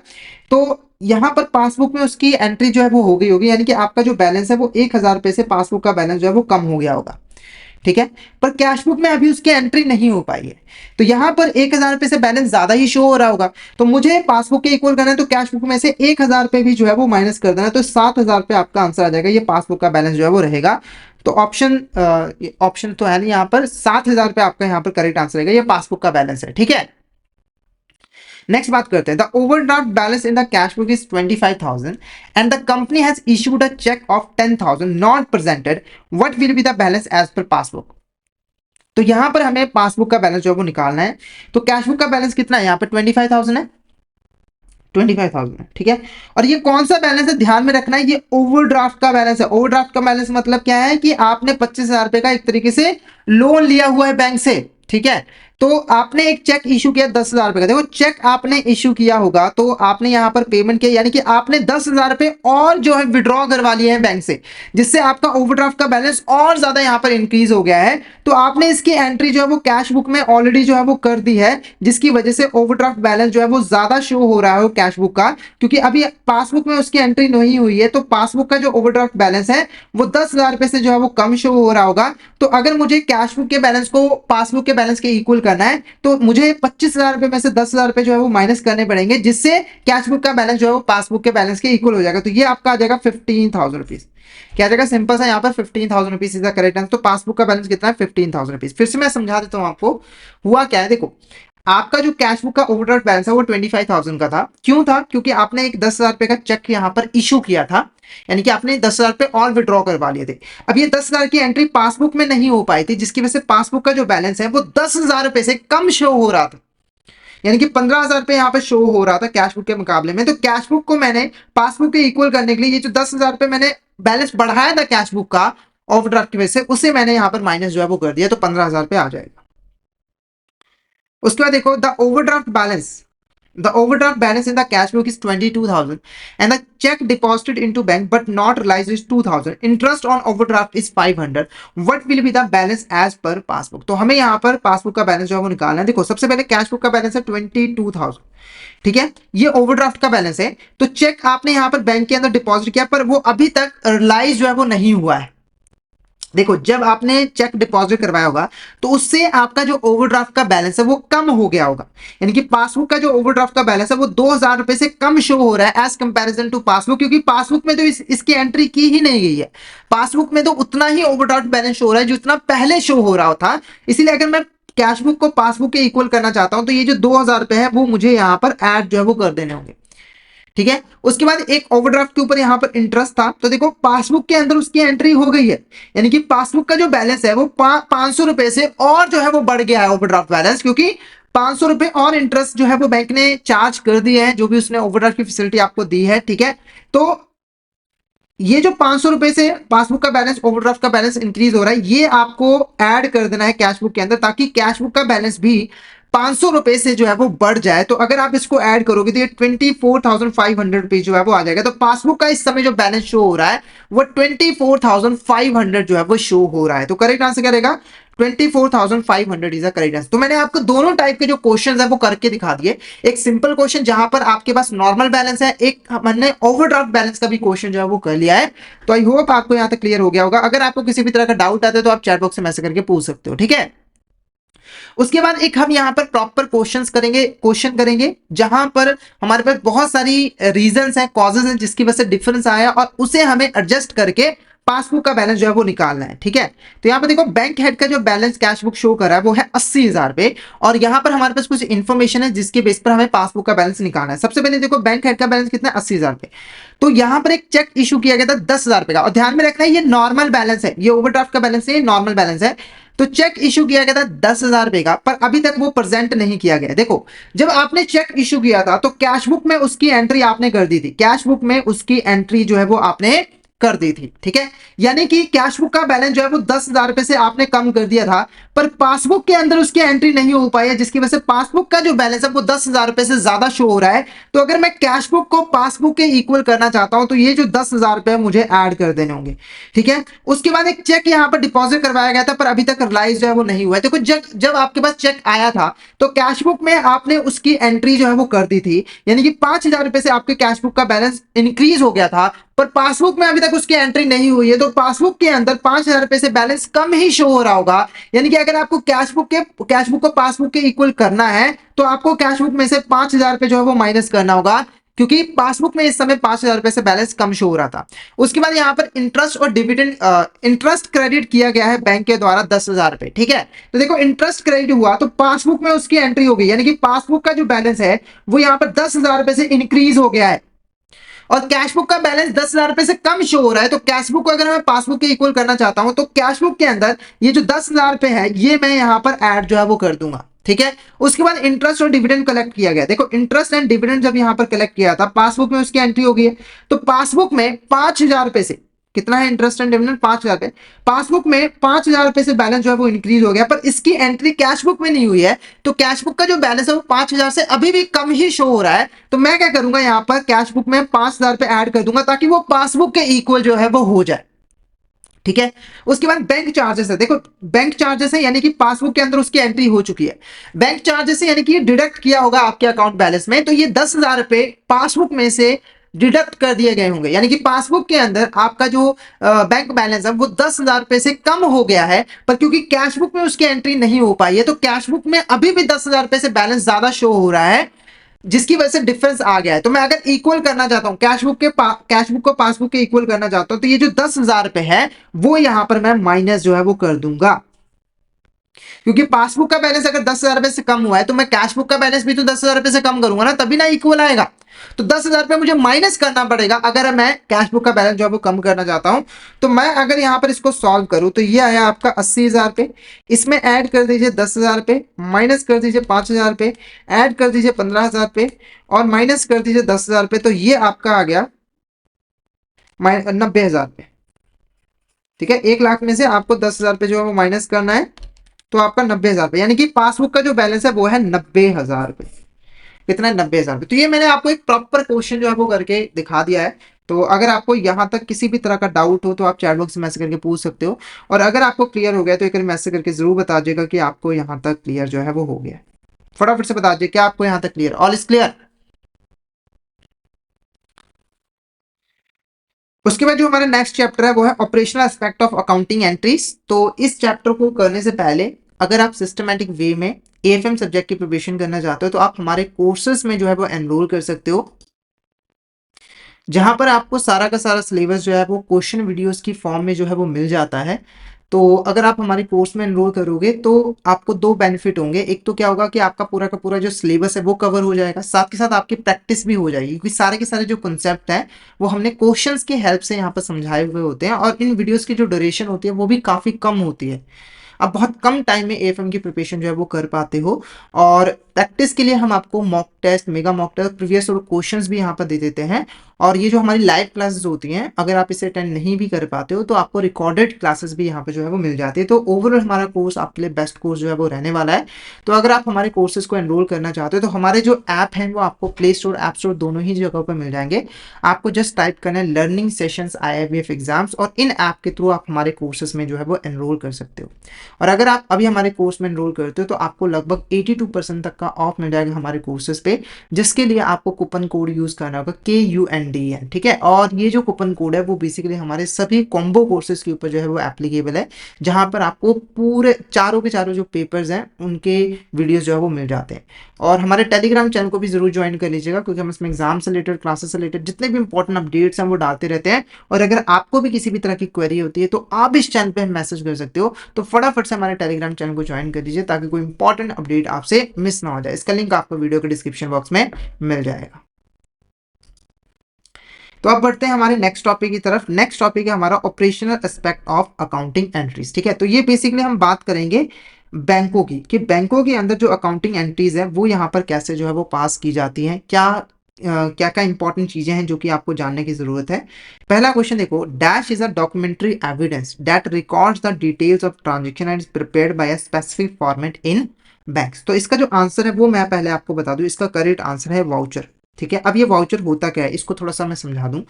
तो यहां पर पासबुक में उसकी एंट्री जो है वो हो गई होगी, यानी कि आपका जो बैलेंस है वो 1,000 रुपए से पासबुक का बैलेंस जो है वो कम हो गया होगा। ठीक है। पर कैश बुक में अभी उसकी एंट्री नहीं हो पाई है, तो यहां पर 1,000 रुपए से बैलेंस ज्यादा ही शो हो रहा होगा। तो मुझे पासबुक के इक्वल करना है, तो कैश बुक में से 1,000 रुपए भी जो है वो माइनस कर देना है, तो 7,000 रुपए आपका आंसर आ जाएगा। ये पासबुक का बैलेंस जो है वो रहेगा। तो ऑप्शन तो है नहीं यहाँ पर, 7,000 रुपए आपका यहाँ पर करेक्ट आंसर रहेगा। ये पासबुक का बैलेंस है। ठीक है। नेक्स्ट बात करते हैं, the overdraft balance in the cash book is 25,000 and the company has issued a cheque of 10,000 not presented, what will be the balance as per passbook. तो यहां पर हमें पासबुक का बैलेंस जो है वो निकालना है। तो कैश बुक का बैलेंस कितना है, यहाँ पर 25,000 है, 25,000 है। ठीक है। और ये कौन सा बैलेंस है, ध्यान में रखना है, ये ओवरड्राफ्ट का बैलेंस है। ओवरड्राफ्ट का बैलेंस मतलब क्या है कि आपने 25,000 रुपए का एक तरीके से लोन लिया हुआ है बैंक से। ठीक है। तो आपने एक चेक इशू किया 10,000 रुपए का, देखो चेक आपने इशू किया होगा, तो आपने यहां पर पेमेंट किया, यानी कि आपने 10,000 रुपए और जो है विड्रॉ करवा लिए हैं बैंक से, जिससे आपका ओवरड्राफ्ट का बैलेंस और ज्यादा यहां पर इंक्रीज हो गया है। तो आपने इसकी एंट्री जो है वो कैश बुक में ऑलरेडी जो है वो कर दी है, जिसकी वजह से ओवरड्राफ्ट बैलेंस जो है वो ज्यादा शो हो रहा है कैश बुक का, क्योंकि अभी पासबुक में उसकी एंट्री नहीं हुई है। तो पासबुक का जो ओवरड्राफ्ट बैलेंस है वो 10,000 रुपए से जो है वो कम शो हो रहा होगा। तो अगर मुझे कैश बुक के बैलेंस को पासबुक के बैलेंस के इक्वल करना है, तो मुझे 25,000 रुपए में से 10,000 रुपए जो है वो माइनस करने पड़ेंगे, जिससे कैश बुक का बैलेंस जो है वो पासबुक के बैलेंस के इक्वल हो जाएगा। तो ये आपका आ जाएगा 15,000 रुपीज। क्या जाएगा, सिंपल सा यहाँ पर 15,000 rupees is the correct answer. तो पासबुक का बैलेंस कितना है, 15,000 रुपीज। फिर से मैं समझा देता हूँ आपको हुआ क्या है। देखो, आपका जो कैश बुक का ओवरड्राफ्ट बैलेंस है वो 25,000 का था। क्यों था, क्योंकि आपने एक 10,000 रुपए का चेक यहाँ पर इशू किया था, यानी कि आपने 10,000 रुपए और विड्रॉ करवा लिए थे। अब ये 10,000 की एंट्री पासबुक में नहीं हो पाई थी, जिसकी वजह से पासबुक का जो बैलेंस है वो 10,000 रुपए से कम शो हो रहा था, यानी कि 15,000 रुपए यहाँ पे शो हो रहा था कैश बुक के मुकाबले में। तो कैश बुक को मैंने पासबुक के इक्वल करने के लिए ये जो 10,000 रुपए मैंने बैलेंस बढ़ाया था कैश बुक का ओवरड्राफ्ट की वजह से, उसे मैंने यहाँ पर माइनस जो है वो कर दिया, तो 15,000 रुपए आ जाएगा। उसके बाद देखो, the overdraft balance in the cash book is 22,000 and the check deposited into bank but not realized is 2,000, interest on overdraft is 500, what will be the balance as per passbook। तो हमें यहाँ पर पासबुक का balance जो है वो निकालना है। देखो, सबसे पहले कैश बुक का बैलेंस है 22,000। ठीक है। ये ओवरड्राफ्ट का बैलेंस है। तो चेक आपने यहाँ पर बैंक के अंदर डिपॉजिट किया, पर वो अभी तक रिलाइज जो है वो नहीं हुआ है। देखो, जब आपने चेक डिपॉजिट करवाया होगा, तो उससे आपका जो ओवरड्राफ्ट का बैलेंस है वो कम हो गया होगा, यानी कि पासबुक का जो ओवरड्राफ्ट का बैलेंस है वो 2,000 रुपए से कम शो हो रहा है एज कंपैरिजन टू पासबुक, क्योंकि पासबुक में तो इसकी एंट्री की ही नहीं गई है। पासबुक में तो उतना ही ओवरड्राफ्ट बैलेंस शो हो रहा है जितना पहले शो हो रहा था। इसीलिए अगर मैं कैश बुक को पासबुक के इक्वल करना चाहता हूं, तो ये जो 2,000 रुपए है वो मुझे यहाँ पर ऐड जो है वो कर देने होंगे। ठीक है। उसके बाद एक ओवरड्राफ्ट के ऊपर यहां पर इंटरेस्ट था, तो देखो पासबुक के अंदर उसकी एंट्री हो गई है, यानी कि पासबुक का जो बैलेंस है वो 500 रुपए से और जो है वो बढ़ गया है ओवरड्राफ्ट बैलेंस, क्योंकि ₹500 और इंटरेस्ट जो है वो बैंक ने चार्ज कर दिया है, जो भी उसने ओवरड्राफ्ट की फैसिलिटी आपको दी है, ठीक है। तो ये जो ₹500 से पासबुक का बैलेंस, ओवरड्राफ्ट का बैलेंस इंक्रीज हो रहा है, ये आपको ऐड कर देना है कैश बुक के अंदर, ताकि कैश बुक का बैलेंस भी ₹500 से जो है वो बढ़ जाए। तो अगर आप इसको ऐड करोगे तो ये ₹24,500 जो है वो आ जाएगा। तो पासबुक का इस समय जो बैलेंस शो हो रहा है वो 24,500 जो है वो शो हो रहा है। तो करेक्ट आंसर क्या रहेगा? 24,500 इज द करेक्ट आंसर। तो मैंने आपको दोनों टाइप के जो क्वेश्चन है वो करके दिखा दिए। एक सिंपल क्वेश्चन जहां पर आपके पास नॉर्मल बैलेंस है, एक हमने ओवरड्राफ्ट बैलेंस का भी क्वेश्चन जो है वो कर लिया है। तो आई होप आपको यहां तक क्लियर हो गया होगा। अगर आपको किसी भी तरह का डाउट आता है तो आप चैट बॉक्स में मैसेज करके पूछ सकते हो, ठीक है। उसके बाद एक हम यहाँ पर प्रॉपर क्वेश्चन करेंगे जहां पर हमारे पास बहुत सारी रीजंस हैं, कॉजेज हैं जिसकी वजह से डिफरेंस आया, और उसे हमें एडजस्ट करके पासबुक का बैलेंस जो है वो निकालना है, ठीक है। तो यहाँ पर देखो बैंक हेड का जो बैलेंस कैश बुक शो कर रहा है वो है 80,000 और यहाँ पर हमारे पास कुछ इंफॉर्मेशन है जिसके बेस पर हमें पासबुक का बैलेंस निकालना है। सबसे पहले देखो बैंक हेड का बैलेंस कितना है? 80,000। तो यहाँ पर एक चेक इशू किया गया था ₹10,000 का, और ध्यान में रखना है ये नॉर्मल बैलेंस है, ये ओवरड्राफ्ट का बैलेंस है, ये नॉर्मल बैलेंस है। तो चेक इशू किया गया था ₹10,000 का, पर अभी तक वो प्रेजेंट नहीं किया गया। देखो, जब आपने चेक इशू किया था तो कैश बुक में उसकी एंट्री आपने कर दी थी, कैश बुक में उसकी एंट्री जो है वो आपने कर दी थी, ठीक है। यानी कि कैश बुक का बैलेंस जो है वो ₹10,000 से आपने कम कर दिया था, पर पासबुक के अंदर उसकी एंट्री नहीं हो पाई है, जिसकी वजह से पासबुक का जो बैलेंस है वो ₹10,000 से ज्यादा शो हो रहा है। तो अगर मैं कैश बुक को पासबुक के इक्वल करना चाहता हूं तो ये जो ₹10,000 मुझे ऐड कर देने होंगे, ठीक है। उसके बाद एक चेक यहाँ पर डिपॉजिट करवाया गया था, पर अभी तक रिलाइज जो है वो नहीं हुआ है। देखो, जब आपके पास चेक आया था तो कैश बुक में आपने उसकी एंट्री जो है वो कर दी थी, यानी कि ₹5,000 से आपके कैश बुक का बैलेंस इंक्रीज हो गया था, पर पासबुक में अभी तक उसकी एंट्री नहीं हुई है। तो पासबुक के अंदर ₹5,000 से बैलेंस कम ही शो हो रहा होगा। यानी कि अगर आपको कैश बुक को पासबुक के इक्वल करना है तो आपको कैश बुक में से ₹5,000 जो है वो माइनस करना होगा, क्योंकि पासबुक में इस समय ₹5,000 से बैलेंस कम शो हो रहा था। उसके बाद यहाँ पर इंटरेस्ट और डिविडेंड, इंटरेस्ट क्रेडिट किया गया है बैंक के द्वारा ₹10,000, ठीक है। तो देखो, इंटरेस्ट क्रेडिट हुआ तो पासबुक में उसकी एंट्री हो गई, यानी कि पासबुक का जो बैलेंस है वो यहाँ पर ₹10,000 से इंक्रीज हो गया है, और कैश बुक का बैलेंस ₹10,000 से कम शो हो रहा है। तो कैश बुक को अगर मैं पासबुक के इक्वल करना चाहता हूं तो कैश बुक के अंदर ये जो ₹10,000 है ये मैं यहां पर ऐड जो है वो कर दूंगा, ठीक है। उसके बाद इंटरेस्ट और डिविडेंड कलेक्ट किया गया। देखो, इंटरेस्ट एंड डिविडेंड जब यहां पर कलेक्ट किया था, पासबुक में उसकी एंट्री हो गई है। तो पासबुक में ₹5,000 से कितना है इंटरेस्ट एंड डिविडेंड? ₹5,000। पासबुक में ₹5,000 से बैलेंस जो है वो इंक्रीज हो गया, पर इसकी एंट्री कैश बुक में नहीं हुई है। तो कैश बुक का जो बैलेंस है वो 5,000 से अभी भी कम ही शो हो रहा है। तो मैं क्या करूंगा, यहाँ पर कैश बुक में ₹5,000 ऐड कर दूंगा ताकि वो पासबुक के इक्वल जो है वो हो जाए, ठीक है। उसके बाद बैंक चार्जेस है। देखो, बैंक चार्जेस है यानी कि पासबुक के अंदर उसकी एंट्री हो चुकी है। बैंक चार्जेस है यानी कि ये डिडक्ट किया होगा आपके अकाउंट बैलेंस में, तो ये ₹10,000 पासबुक में से डिडक्ट कर दिए गए होंगे, यानी कि पासबुक के अंदर आपका जो बैंक बैलेंस है वो ₹10,000 से कम हो गया है, पर क्योंकि कैश बुक में उसकी एंट्री नहीं हो पाई है तो कैश बुक में अभी भी ₹10,000 से बैलेंस ज्यादा शो हो रहा है, जिसकी वजह से डिफरेंस आ गया है। तो मैं अगर इक्वल करना चाहता हूं, कैश बुक को पासबुक के इक्वल करना चाहता हूं, तो ये जो ₹10,000 है वो यहां पर मैं माइनस जो है वो कर दूंगा, क्योंकि पासबुक का बैलेंस अगर ₹10,000 से कम हुआ है तो मैं कैश बुक का बैलेंस भी तो ₹10,000 से कम करूंगा ना, तभी ना इक्वल आएगा। तो ₹10,000 मुझे माइनस करना पड़ेगा अगर मैं कैश बुक का बैलेंस जो है वो कम करना चाहता हूं। तो मैं अगर यहां पर इसको सॉल्व करूं तो ये आया आपका ₹80,000, इसमें ऐड कर दीजिए ₹10,000, माइनस कर दीजिए ₹5,000, ऐड कर दीजिए ₹15,000 और माइनस कर दीजिए ₹10,000। तो ये आपका आ गया ₹90,000, ठीक है। 1,00,000 में से आपको ₹10,000 जो है वो माइनस करना है, तो आपका ₹90,000, यानी कि पासबुक का जो बैलेंस है वो है ₹90,000। कितना है? ₹90,000। तो ये मैंने आपको एक प्रॉपर क्वेश्चन जो है वो करके दिखा दिया है। तो अगर आपको यहाँ तक किसी भी तरह का डाउट हो तो आप चैट बॉक्स में मैसेज करके पूछ सकते हो, और अगर आपको क्लियर हो गया तो एक मैसेज करके जरूर बता दीजिएगा कि आपको यहाँ तक क्लियर जो है वो हो गया। फटाफट से बता दीजिए क्या आपको यहाँ तक क्लियर, ऑल इज क्लियर। उसके बाद जो हमारा नेक्स्ट चैप्टर है वो है operational aspect of accounting entries. तो इस चैप्टर को करने से पहले अगर आप सिस्टमैटिक वे में एएफएम सब्जेक्ट की प्रिपरेशन करना चाहते हो तो आप हमारे कोर्सेज में जो है वो एनरोल कर सकते हो, जहां पर आपको सारा का सारा सिलेबस जो है वो क्वेश्चन वीडियोस की फॉर्म में जो है वो मिल जाता है। तो अगर आप हमारे कोर्स में एनरोल करोगे तो आपको दो बेनिफिट होंगे। एक तो क्या होगा कि आपका पूरा का पूरा जो सिलेबस है वो कवर हो जाएगा, साथ के साथ आपकी प्रैक्टिस भी हो जाएगी, क्योंकि सारे के सारे जो कॉन्सेप्ट हैं वो हमने क्वेश्चंस की हेल्प से यहाँ पर समझाए हुए होते हैं, और इन वीडियोस की जो ड्यूरेशन होती है वो भी काफ़ी कम होती है। आप बहुत कम टाइम में एएफएम की प्रिपरेशन जो है वो कर पाते हो। और प्रैक्टिस के लिए हम आपको mock test, mega mock test, previous और क्वेश्चंस भी यहाँ पर दे देते हैं। और ये जो हमारी लाइव क्लासेस होती हैं, अगर आप इसे अटेंड नहीं भी कर पाते हो तो आपको रिकॉर्डेड क्लासेस भी यहाँ पे जो है वो मिल जाती है। तो ओवरऑल हमारा कोर्स आपके लिए बेस्ट कोर्स जो है वो रहने वाला है। तो अगर आप हमारे कोर्सेज को एनरोल करना चाहते हो तो हमारे जो ऐप हैं वो आपको प्ले स्टोर, ऐप स्टोर दोनों ही जगहों पर मिल जाएंगे। आपको जस्ट टाइप करना है लर्निंग सेशंस IIBF एग्जाम्स, और इन ऐप के थ्रू आप हमारे कोर्सेज में जो है वो एनरोल कर सकते हो। और अगर आप अभी हमारे कोर्स में एनरोल करते हो तो आपको लगभग 82% तक का ऑफ मिल जाएगा हमारे कोर्सेज पे, जिसके लिए आपको कूपन कोड यूज करना होगा KUNDN, ठीक है। और ये जो कूपन कोड है वो बेसिकली हमारे सभी कॉम्बो कोर्सेज के ऊपर जो है वो एप्लीकेबल है, जहां पर आपको पूरे चारों के चारों जो पेपर्स हैं उनके वीडियोस जो है वो मिल जाते हैं। और हमारे टेलीग्राम चैनल को भी जरूर ज्वाइन कर लीजिएगा, क्योंकि हम इसमें एग्जाम से रिलेटेड, क्लासेस से रिलेटेड जितने भी इंपॉर्टेंट अपडेट्स हैं वो डालते रहते हैं। और अगर आपको भी किसी भी तरह की क्वेरी होती है तो आप इस चैनल पे मैसेज कर सकते हो। तो फटाफट से हमारे टेलीग्राम चैनल को ज्वाइन कर दीजिए ताकि कोई इंपॉर्टेंट अपडेट आपसे मिस ना हो जाए। इसका लिंक आपको वीडियो के डिस्क्रिप्शन बॉक्स में मिल जाएगा। तो अब बढ़ते हैं हमारे नेक्स्ट टॉपिक की तरफ। नेक्स्ट टॉपिक है हमारा operational aspect of accounting entries, ठीक है। तो ये बेसिकली हम बात करेंगे बैंकों की, कि बैंकों के अंदर जो अकाउंटिंग एंट्रीज है वो यहाँ पर कैसे जो है वो पास की जाती हैं, क्या क्या क्या इंपॉर्टेंट चीजें हैं जो कि आपको जानने की जरूरत है। पहला क्वेश्चन देखो, dash is a documentary evidence that records the details of transaction and is prepared by a specific format in banks. तो इसका जो आंसर है वो मैं पहले आपको बता दूं, इसका करेक्ट आंसर है वाउचर, ठीक है। अब ये वाउचर होता क्या है इसको थोड़ा सा मैं समझा दूं।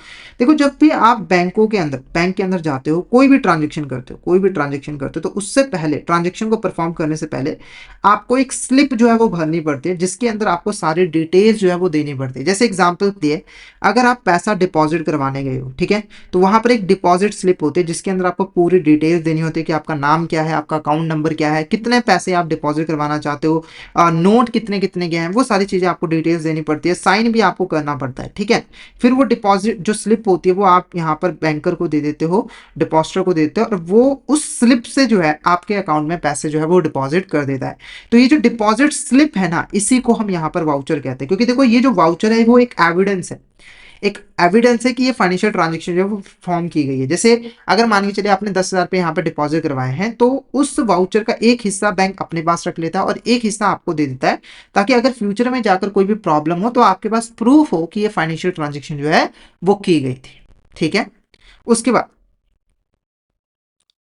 देखो, जब भी आप बैंकों के अंदर, बैंक के अंदर जाते हो, कोई भी ट्रांजेक्शन करते हो, कोई भी ट्रांजेक्शन करते हो, तो उससे पहले, ट्रांजेक्शन को परफॉर्म करने से पहले आपको एक स्लिप जो है वो भरनी पड़ती है, जिसके अंदर आपको सारी डिटेल्स जो है वो देनी पड़ती है। जैसे एग्जाम्पल दिए, अगर आप पैसा डिपॉजिट करवाने गए हो, ठीक है, तो वहां पर एक डिपॉजिट स्लिप होती है जिसके अंदर आपको पूरी डिटेल्स देनी होती है कि आपका नाम क्या है, आपका अकाउंट नंबर क्या है, कितने पैसे आप डिपॉजिट करवाना चाहते हो, नोट कितने कितने गए हैं, वो सारी चीजें आपको डिटेल्स देनी पड़ती है, साइन भी आपको करना पड़ता है, ठीक है। फिर वो डिपॉजिट जो स्लिप होती है वो आप यहाँ पर बैंकर को दे देते हो, डिपॉजिटर को देते हो, और वो उस स्लिप से जो है आपके अकाउंट में पैसे जो है वो डिपॉजिट कर देता है। तो ये जो डिपॉजिट स्लिप है ना, इसी को हम यहाँ पर वाउचर कहते हैं, क्योंकि देखो ये जो वाउचर है वो एक एविडेंस है, एक एविडेंस है कि ये फाइनेंशियल ट्रांजेक्शन जो है वो फॉर्म की गई है। जैसे अगर मान के चलिए आपने 10,000 रुपये यहाँ पे डिपॉजिट करवाए हैं, तो उस वाउचर का एक हिस्सा बैंक अपने पास रख लेता है और एक हिस्सा आपको दे देता है, ताकि अगर फ्यूचर में जाकर कोई भी प्रॉब्लम हो तो आपके पास प्रूफ हो कि ये फाइनेंशियल ट्रांजेक्शन जो है वो की गई थी, ठीक है। उसके बाद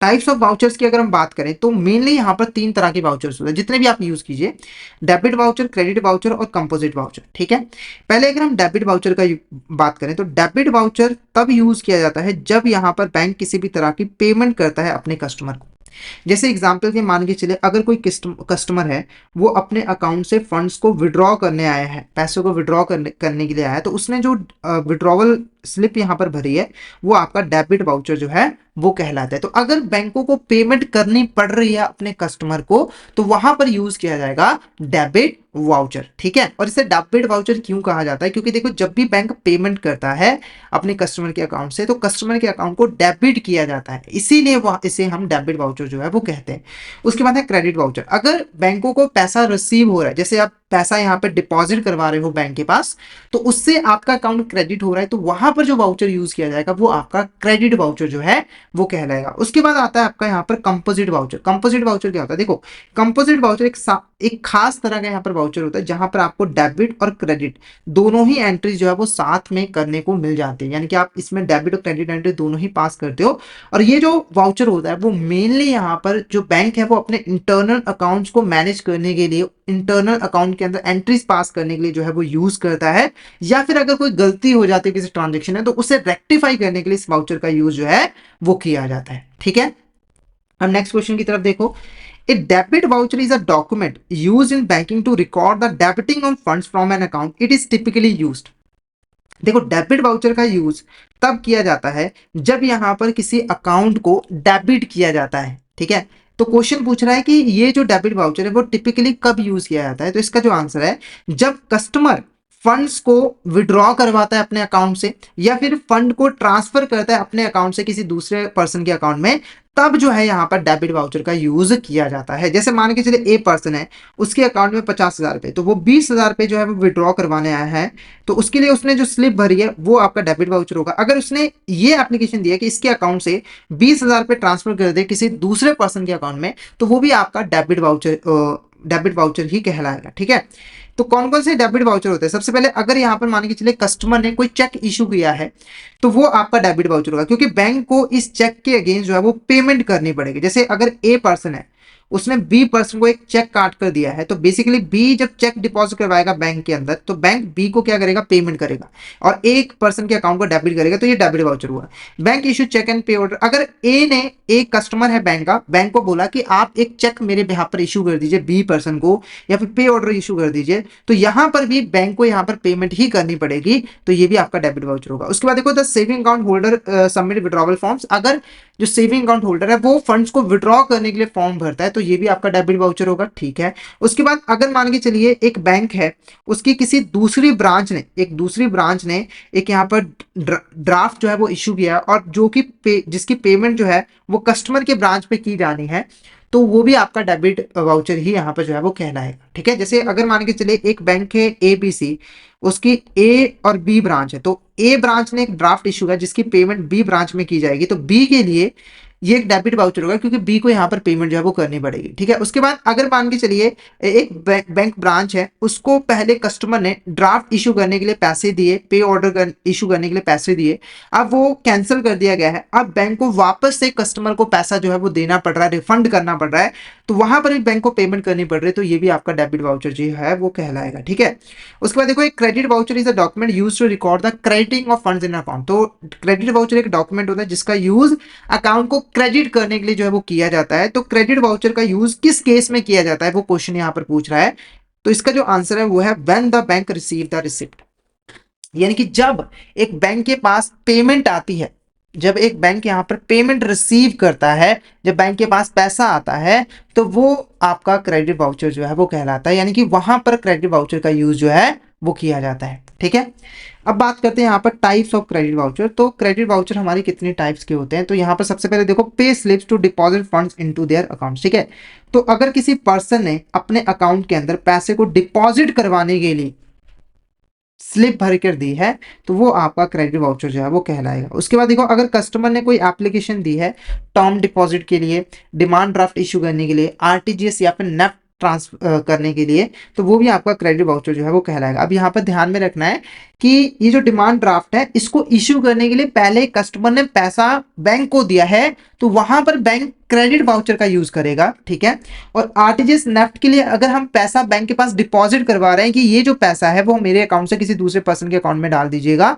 टाइप्स ऑफ वाउचर्स की अगर हम बात करें तो मेनली यहाँ पर 3 तरह के वाउचर्स होते हैं, जितने भी आप यूज कीजिए, डेबिट वाउचर, क्रेडिट वाउचर और कंपोजिट वाउचर, ठीक है। पहले अगर हम डेबिट वाउचर का बात करें तो डेबिट वाउचर तब यूज किया जाता है जब यहाँ पर बैंक किसी भी तरह की पेमेंट करता है अपने कस्टमर को। जैसे एग्जाम्पल के मान के चले, अगर कोई कस्टमर है, वो अपने अकाउंट से फंड्स को विड्रॉ करने आया है, पैसों को विड्रॉ करने के लिए आया है, तो उसने जो विड्रॉवल स्लिप यहाँ पर भरी है वो आपका डेबिट वाउचर जो है वो कहलाता है। तो अगर बैंकों को पेमेंट करनी पड़ रही है अपने कस्टमर को, तो वहां पर यूज किया जाएगा डेबिट वाउचर, ठीक है। और इसे डेबिट वाउचर क्यों कहा जाता है, क्योंकि देखो जब भी बैंक पेमेंट करता है अपने कस्टमर के अकाउंट से, तो कस्टमर के अकाउंट को डेबिट किया जाता है, इसीलिए वो इसे हम डेबिट वाउचर जो है वो कहते हैं। उसके बाद है क्रेडिट वाउचर। अगर बैंकों को पैसा रिसीव हो रहा है, जैसे आप पैसा यहाँ पे डिपॉजिट करवा रहे हो बैंक के पास, तो उससे आपका अकाउंट क्रेडिट हो रहा है, तो वहां पर जो वाउचर यूज किया जाएगा वो आपका क्रेडिट वाउचर जो है वो कहलाएगा। उसके बाद आता है आपका यहाँ पर कंपोजिट वाउचर। कंपोजिट वाउचर क्या होता है, देखो कंपोजिट वाउचर एक खास तरह का यहाँ पर वाउचर होता है जहां पर आपको डेबिट और क्रेडिट दोनों ही एंट्रीज जो है वो साथ में करने को मिल जाती है, यानी कि आप इसमें डेबिट और क्रेडिट एंट्री दोनों ही पास करते हो। और ये जो वाउचर होता है वो मेनली यहाँ पर जो बैंक है वो अपने इंटरनल अकाउंट्स को मैनेज करने के लिए, इंटरनल अकाउंट के अंदर एंट्रीज पास करने के लिए जो है वो यूज करता है, या फिर अगर कोई गलती हो जाती है किसी ट्रांजेक्शन में तो उसे रेक्टिफाई करने के लिए इस वाउचर का यूज जो है वो किया जाता है, ठीक है। अब नेक्स्ट क्वेश्चन की तरफ देखो, a debit voucher is a document used in banking to record the debiting of funds from an account, it is typically used. देखो डेबिट वाउचर का यूज तब किया जाता है जब यहां पर किसी अकाउंट को डेबिट किया जाता है, ठीक है। तो क्वेश्चन पूछ रहा है कि ये जो डेबिट वाउचर है वो टिपिकली कब यूज किया जाता है, तो इसका जो आंसर है, जब कस्टमर फंड्स को विड्रॉ करवाता है अपने अकाउंट से या फिर फंड को ट्रांसफर करता है अपने अकाउंट से किसी दूसरे पर्सन के अकाउंट में, तब जो है यहाँ पर डेबिट वाउचर का यूज किया जाता है। जैसे मान के चलिए ए पर्सन है, उसके अकाउंट में 50,000 रुपए, तो वो 20,000 रुपए जो है वो विड्रॉ करवाने आया है, तो उसके लिए उसने जो स्लिप भरी है वो आपका डेबिट वाउचर होगा। अगर उसने ये एप्लीकेशन दिया कि इसके अकाउंट से 20,000 रुपए ट्रांसफर कर दे किसी दूसरे पर्सन के अकाउंट में, तो वो भी आपका डेबिट वाउचर ही कहलाएगा। ठीक है, तो कौन कौन से डेबिट वाउचर होते हैं? सबसे पहले अगर यहाँ पर मान के चले कस्टमर ने कोई चेक इशू किया है, तो वो आपका डेबिट वाउचर होगा, क्योंकि बैंक को इस चेक के अगेंस्ट जो है वो पेमेंट करनी पड़ेगी। जैसे अगर ए पर्सन है, उसने बी पर्सन को एक चेक काट कर दिया है, तो बेसिकली बी जब चेक डिपॉजिट करवाएगा बैंक के अंदर, तो बैंक बी को क्या करेगा, पेमेंट करेगा और एक पर्सन के अकाउंट को डेबिट करेगा, तो ये डेबिट वाउचर हुआ। बैंक इशू चेक एंड पे ऑर्डर, अगर ए ने, एक कस्टमर है बैंक का, बैंक को बोला कि आप एक चेक मेरे बिहाफ पर इशू कर दीजिए बी पर्सन को, या फिर पे ऑर्डर इशू कर दीजिए, तो यहां पर भी बैंक को यहां पर पेमेंट ही करनी पड़ेगी, तो ये भी आपका डेबिट वाउचर होगा। उसके बाद देखो the saving account holder submit withdrawal forms, अगर जो सेविंग अकाउंट होल्डर है वो फंड्स को विड्रॉ करने के लिए फॉर्म भरता है, तो ये भी आपका डेबिट वाउचर होगा। ठीक है, उसके बाद अगर मान के चलिए एक बैंक है, उसकी किसी दूसरी ब्रांच ने, एक यहाँ पर ड्राफ्ट जो है वो इशू किया और जो कि जिसकी पेमेंट जो है वो कस्टमर के ब्रांच पे की जानी है, तो वो भी आपका डेबिट वाउचर ही यहाँ पर जो है वो कहलाएगा। ठीक है, जैसे अगर मान के चले एक बैंक है ABC, उसकी ए और बी ब्रांच है, तो ए ब्रांच ने एक ड्राफ्ट इशू किया जिसकी पेमेंट बी ब्रांच में की जाएगी, तो बी के लिए ये एक डेबिट वाउचर होगा, क्योंकि बी को यहाँ पर पेमेंट जो है वो करनी पड़ेगी। ठीक है, उसके बाद अगर मान के चलिए एक बैंक ब्रांच है, उसको पहले कस्टमर ने ड्राफ्ट इशू करने के लिए पैसे दिए, पे ऑर्डर इशू करने के लिए पैसे दिए, अब वो कैंसिल कर दिया गया है, अब बैंक को वापस से कस्टमर को पैसा जो है वो देना पड़ रहा है, रिफंड करना पड़ रहा है, तो वहां पर भी बैंक को पेमेंट करनी पड़ रही है, तो ये भी आपका डेबिट वाउचर जो है वो कहलाएगा। ठीक है, उसके बाद देखो एक credit voucher is a document used to record the crediting of funds in account, तो क्रेडिट वाउचर एक डॉक्यूमेंट होता है जिसका यूज अकाउंट को क्रेडिट करने के लिए जो है वो किया जाता है। तो क्रेडिट वाउचर का यूज किस केस में किया जाता है, वो क्वेश्चन यहाँ पर पूछ रहा है, तो इसका जो आंसर है वो है when the bank receive the receipt, यानी कि जब एक बैंक के पास पेमेंट आती है, जब एक बैंक यहाँ पर पेमेंट रिसीव करता है, जब बैंक के पास पैसा आता है, तो वो आपका क्रेडिट वाउचर जो है वो कहलाता है, यानी कि वहां पर क्रेडिट वाउचर का यूज जो है वो किया जाता है। ठीक है, अब बात करते हैं यहाँ पर टाइप्स ऑफ क्रेडिट वाउचर। तो क्रेडिट वाउचर हमारी कितने टाइप्स के होते हैं, तो यहाँ पर सबसे पहले देखो pay slips to deposit funds into their account. ठीक है, तो अगर किसी पर्सन ने अपने अकाउंट के अंदर पैसे को डिपॉजिट करवाने के लिए स्लिप भर कर दी है, तो वो आपका क्रेडिट वाउचर जो है वो कहलाएगा। उसके बाद देखो अगर कस्टमर ने कोई एप्लीकेशन दी है टर्म डिपॉजिट के लिए, डिमांड ड्राफ्ट इशू करने के लिए, आरटीजीएस या फिर नेफ्ट ट्रांसफर करने के लिए, तो वो भी आपका क्रेडिट वाउचर जो है वो कहलाएगा। अब यहाँ पर ध्यान में रखना है कि ये जो डिमांड ड्राफ्ट है, इसको इश्यू करने के लिए पहले कस्टमर ने पैसा बैंक को दिया है, तो वहां पर बैंक क्रेडिट वाउचर का यूज करेगा। ठीक है, और आरटीजीएस नेफ्ट के लिए अगर हम पैसा बैंक के पास डिपॉजिट करवा रहे हैं कि ये जो पैसा है वो मेरे अकाउंट से किसी दूसरे पर्सन के अकाउंट में डाल दीजिएगा,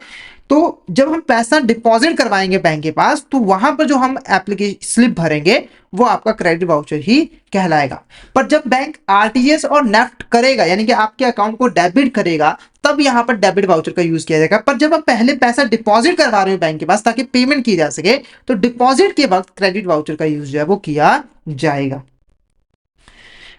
तो जब हम पैसा डिपॉजिट करवाएंगे बैंक के पास, तो वहां पर जो हम एप्लीकेशन स्लिप भरेंगे वो आपका क्रेडिट वाउचर ही कहलाएगा। पर जब बैंक आरटीजीएस और नेफ्ट करेगा, यानी कि आपके अकाउंट को डेबिट करेगा, तब यहां पर डेबिट वाउचर का यूज किया जाएगा। पर जब आप पहले पैसा डिपॉजिट करवा रहे हो बैंक के पास ताकि पेमेंट की जा सके, तो डिपॉजिट के वक्त क्रेडिट वाउचर का यूज जो है वो किया जाएगा।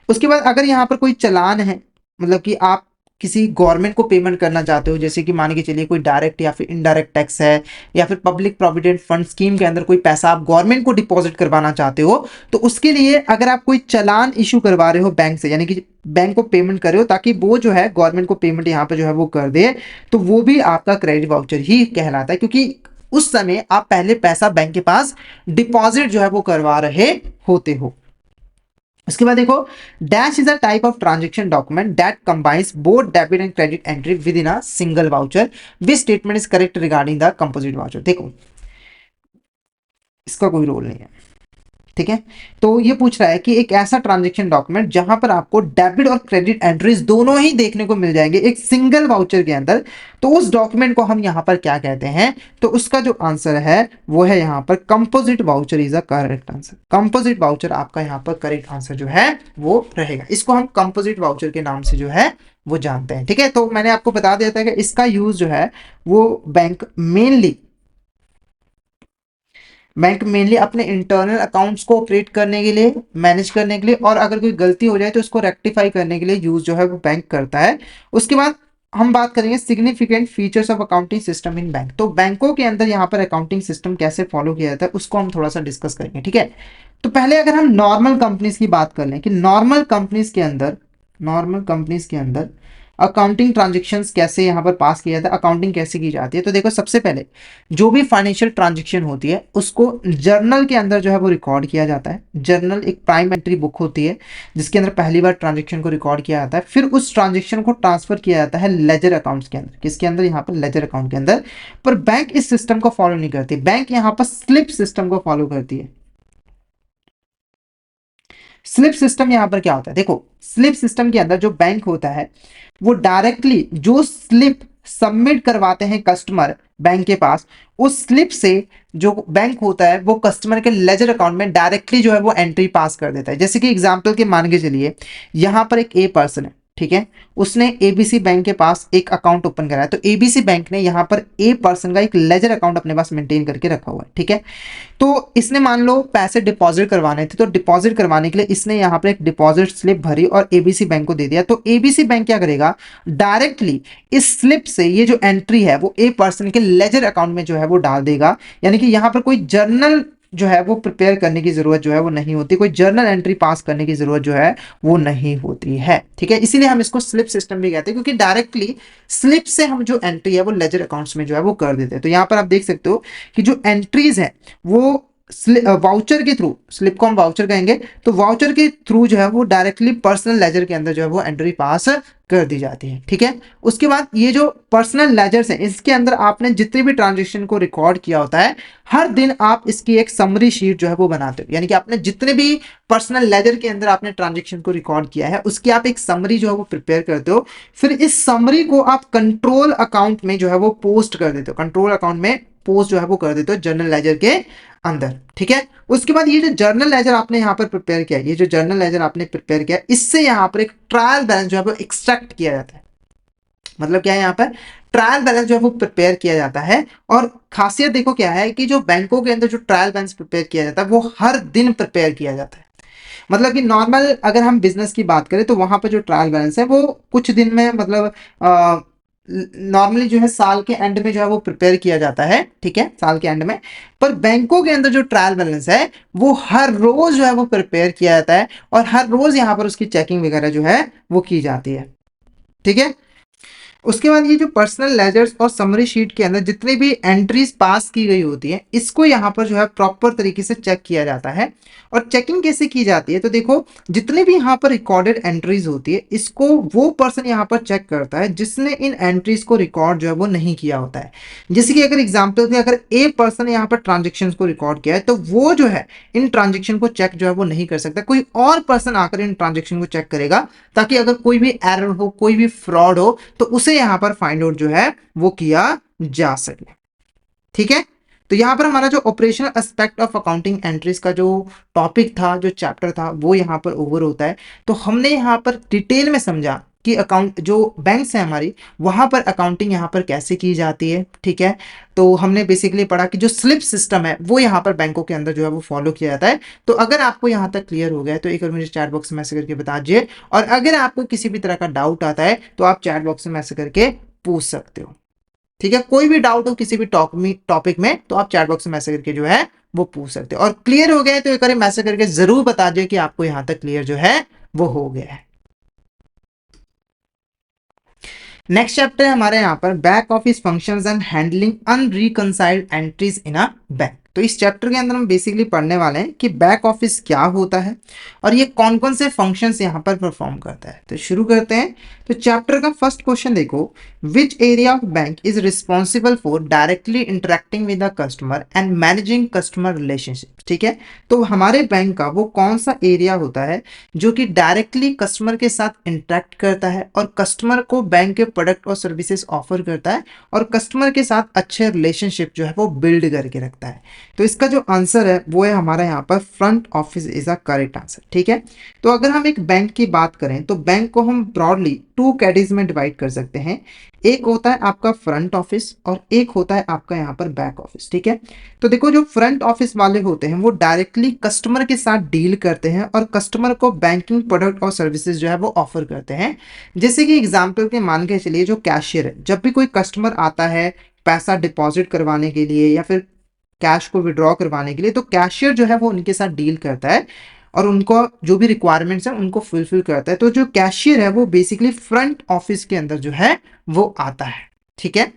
उसके बाद अगर यहां पर कोई चालान है, मतलब कि आप किसी गवर्नमेंट को पेमेंट करना चाहते हो, जैसे कि मान के चलिए कोई डायरेक्ट या फिर इनडायरेक्ट टैक्स है, या फिर पब्लिक प्रोविडेंट फंड स्कीम के अंदर कोई पैसा आप गवर्नमेंट को डिपॉजिट करवाना चाहते हो, तो उसके लिए अगर आप कोई चालान इशू करवा रहे हो बैंक से, यानी कि बैंक को पेमेंट कर रहे हो ताकि वो जो है गवर्नमेंट को पेमेंट यहाँ पे जो है वो कर दे, तो वो भी आपका क्रेडिट वाउचर ही कहलाता है, क्योंकि उस समय आप पहले पैसा बैंक के पास डिपॉजिट जो है वो करवा रहे होते हो। इसके बाद देखो dash is a type of transaction document that combines both debit and credit entry with in a single voucher which statement is correct regarding the composite voucher. देखो इसका कोई रोल नहीं है। ठीक है, तो ये पूछ रहा है कि एक ऐसा ट्रांजैक्शन डॉक्यूमेंट जहां पर आपको डेबिट और क्रेडिट एंट्रीज दोनों ही देखने को मिल जाएंगे एक सिंगल वाउचर के अंदर, तो उस डॉक्यूमेंट को हम यहां पर क्या कहते हैं, तो उसका जो आंसर है वो है यहां पर composite voucher is a correct answer. Composite voucher आपका यहां पर करेक्ट आंसर जो है वो रहेगा। इसको हम कंपोजिट वाउचर के नाम से जो है वो जानते हैं। ठीक है, तो मैंने आपको बता दिया था कि इसका यूज जो है वो बैंक मेनली अपने इंटरनल अकाउंट्स को ऑपरेट करने के लिए, मैनेज करने के लिए, और अगर कोई गलती हो जाए तो उसको रेक्टिफाई करने के लिए यूज जो है वो बैंक करता है। उसके बाद हम बात करेंगे significant features of accounting system in bank. तो बैंकों के अंदर यहाँ पर अकाउंटिंग सिस्टम कैसे फॉलो किया जाता है उसको हम थोड़ा सा डिस्कस करेंगे, ठीक है। तो पहले अगर हम नॉर्मल कंपनीज की बात कर लें कि नॉर्मल कंपनीज के अंदर अकाउंटिंग ट्रांजेक्शन्स कैसे यहाँ पर पास किया जाता है, अकाउंटिंग कैसे की जाती है। तो देखो, सबसे पहले जो भी फाइनेंशियल ट्रांजेक्शन होती है उसको जर्नल के अंदर जो है वो रिकॉर्ड किया जाता है। जर्नल एक प्राइम एंट्री बुक होती है जिसके अंदर पहली बार ट्रांजेक्शन को रिकॉर्ड किया जाता है, फिर उस ट्रांजेक्शन को ट्रांसफर किया जाता है लेजर अकाउंट्स के अंदर। किसके अंदर? यहाँ पर लेजर अकाउंट के अंदर। पर बैंक इस सिस्टम को फॉलो नहीं करती, बैंक यहाँ पर स्लिप सिस्टम को फॉलो करती है। स्लिप सिस्टम यहां पर क्या होता है? देखो, स्लिप सिस्टम के अंदर जो बैंक होता है वो डायरेक्टली जो स्लिप सबमिट करवाते हैं कस्टमर बैंक के पास, उस स्लिप से जो बैंक होता है वो कस्टमर के लेजर अकाउंट में डायरेक्टली जो है वो एंट्री पास कर देता है। जैसे कि एग्जांपल के मान के चलिए, यहां पर एक ए पर्सन है, ठीक है, उसने एबीसी बैंक के पास एक अकाउंट ओपन करा है। तो एबीसी बैंक ने यहाँ पर ए पर्सन का एक लेजर अकाउंट अपने पास मेंटेन करके रखा हुआ है, ठीक है। तो इसने मान लो पैसे डिपॉजिट करवाने थे, तो डिपॉजिट करवाने के लिए इसने यहाँ पर एक डिपॉजिट स्लिप भरी और एबीसी बैंक को दे दिया। तो एबीसी बैंक क्या करेगा? डायरेक्टली इस स्लिप से ये जो एंट्री है वो ए पर्सन के लेजर अकाउंट में जो है वो डाल देगा। यानी कि यहाँ पर कोई जर्नल जो है वो प्रिपेयर करने की जरूरत जो है वो नहीं होती, कोई जर्नल एंट्री पास करने की जरूरत जो है वो नहीं होती है, ठीक है। इसीलिए हम इसको स्लिप सिस्टम भी कहते हैं, क्योंकि डायरेक्टली स्लिप से हम जो एंट्री है वो लेजर अकाउंट्स में जो है वो कर देते हैं। तो यहाँ पर आप देख सकते हो कि जो एंट्रीज है वो वाउचर के थ्रू, स्लिप को हम वाउचर कहेंगे, तो वाउचर के थ्रू जो है वो डायरेक्टली पर्सनल लेजर के अंदर जो है वो एंट्री पास कर दी जाती है, ठीक है। उसके बाद ये जो पर्सनल लेजर्स है इसके अंदर आपने जितने भी ट्रांजेक्शन को रिकॉर्ड किया होता है, हर दिन आप इसकी एक समरी शीट जो है वो बनाते हो। यानी कि आपने जितने भी पर्सनल लेजर के अंदर आपने ट्रांजेक्शन को रिकॉर्ड किया है उसकी आप एक समरी जो है वो प्रिपेयर करते हो। फिर इस समरी को आप कंट्रोल अकाउंट में जो है वो पोस्ट कर देते हो, कंट्रोल अकाउंट में पोस्ट जो है वो कर देते हो जर्नल लेजर के अंदर, ठीक है। उसके बाद ये जो जर्नल लेजर आपने यहाँ पर प्रिपेयर किया, ये जो जर्नल लेजर आपने प्रिपेयर किया, इससे यहाँ पर एक ट्रायल बैलेंस जो है वो एक्सट्रैक्ट किया जाता है। मतलब क्या है? यहाँ पर ट्रायल बैलेंस जो है वो प्रिपेयर किया जाता है। और खासियत देखो क्या है कि जो बैंकों के अंदर जो ट्रायल बैलेंस प्रिपेयर किया जाता है वो हर दिन प्रिपेयर किया जाता है। मतलब कि नॉर्मल अगर हम बिजनेस की बात करें तो वहां पर जो ट्रायल बैलेंस है वो कुछ दिन में, मतलब नॉर्मली जो है साल के एंड में जो है वो प्रिपेयर किया जाता है, ठीक है, साल के एंड में। पर बैंकों के अंदर जो ट्रायल बैलेंस है वो हर रोज जो है वो प्रिपेयर किया जाता है और हर रोज यहाँ पर उसकी चेकिंग वगैरह जो है वो की जाती है, ठीक है। उसके बाद ये जो पर्सनल लेजर्स और समरी शीट के अंदर जितनी भी एंट्रीज पास की गई होती है इसको यहाँ पर जो है प्रॉपर तरीके से चेक किया जाता है। और चेकिंग कैसे की जाती है? तो देखो, जितने भी यहाँ पर रिकॉर्डेड एंट्रीज होती है इसको वो पर्सन यहाँ पर चेक करता है जिसने इन एंट्रीज को रिकॉर्ड जो है वो नहीं किया होता है। जैसे कि अगर एग्जाम्पल थे, अगर ए पर्सन यहाँ पर ट्रांजेक्शन को रिकॉर्ड किया है तो वो जो है इन ट्रांजेक्शन को चेक जो है वो नहीं कर सकता, कोई और पर्सन आकर इन ट्रांजेक्शन को चेक करेगा, ताकि अगर कोई भी एरर हो, कोई भी फ्रॉड हो तो उसे यहां पर फाइंड आउट जो है वो किया जा सके, ठीक है। तो यहां पर हमारा जो operational aspect of accounting entries का जो टॉपिक था, जो चैप्टर था, वो यहां पर ओवर होता है। तो हमने यहां पर डिटेल में समझा कि अकाउंट जो बैंक्स है हमारी, वहां पर अकाउंटिंग यहां पर कैसे की जाती है, ठीक है। तो हमने बेसिकली पढ़ा कि जो स्लिप सिस्टम है वो यहाँ पर बैंकों के अंदर जो है वो फॉलो किया जाता है। तो अगर आपको यहाँ तक क्लियर हो गया है तो एक बार मुझे चैट बॉक्स में मैसेज करके बता दीजिए, और अगर आपको किसी भी तरह का डाउट आता है तो आप चैट बॉक्स में मैसेज करके पूछ सकते हो, ठीक है। कोई भी डाउट हो किसी भी टॉपिक में तो आप चैट बॉक्स में मैसेज करके जो है वो पूछ सकते हो। और क्लियर हो गया तो एक बार मैसेज करके जरूर बता दीजिए कि आपको यहाँ तक क्लियर जो है वो हो गया है। नेक्स्ट चैप्टर है हमारे यहाँ पर back office functions and handling unreconciled entries in a bank. तो इस चैप्टर के अंदर हम बेसिकली पढ़ने वाले हैं कि बैक ऑफिस क्या होता है और ये कौन कौन से फंक्शंस यहाँ पर परफॉर्म करता है। तो शुरू करते हैं। तो चैप्टर का फर्स्ट क्वेश्चन देखो, which area of bank is responsible for directly interacting with the customer and managing customer relationship, ठीक है। तो हमारे बैंक का वो कौन सा एरिया होता है जो कि डायरेक्टली कस्टमर के साथ इंटरेक्ट करता है और कस्टमर को बैंक के प्रोडक्ट और सर्विसेज ऑफर करता है और कस्टमर के साथ अच्छे रिलेशनशिप जो है वो बिल्ड करके रखता है। तो इसका जो आंसर है वो है हमारा यहाँ पर front office is a correct answer. ठीक है, तो अगर हम एक बैंक की बात करें तो बैंक को हम ब्रॉडली टू कैटेगरीज में डिवाइड कर सकते हैं। एक होता है आपका फ्रंट ऑफिस और एक होता है आपका यहाँ पर बैक ऑफिस। ठीक है, तो देखो जो फ्रंट ऑफिस वाले होते हैं वो डायरेक्टली कस्टमर के साथ डील करते हैं और कस्टमर को बैंकिंग प्रोडक्ट और सर्विसेज जो है वो ऑफर करते हैं। जैसे कि एग्जाम्पल के मान के चलिए, जो कैशियर है, जब भी कोई कस्टमर आता है पैसा डिपॉजिट करवाने के लिए या फिर कैश को विड्रॉ करवाने के लिए, तो कैशियर जो है वो उनके साथ डील करता है और उनको जो भी रिक्वायरमेंट्स हैं उनको फुलफिल करता है। तो जो कैशियर है वो बेसिकली फ्रंट ऑफिस के अंदर जो है वो आता है। ठीक है,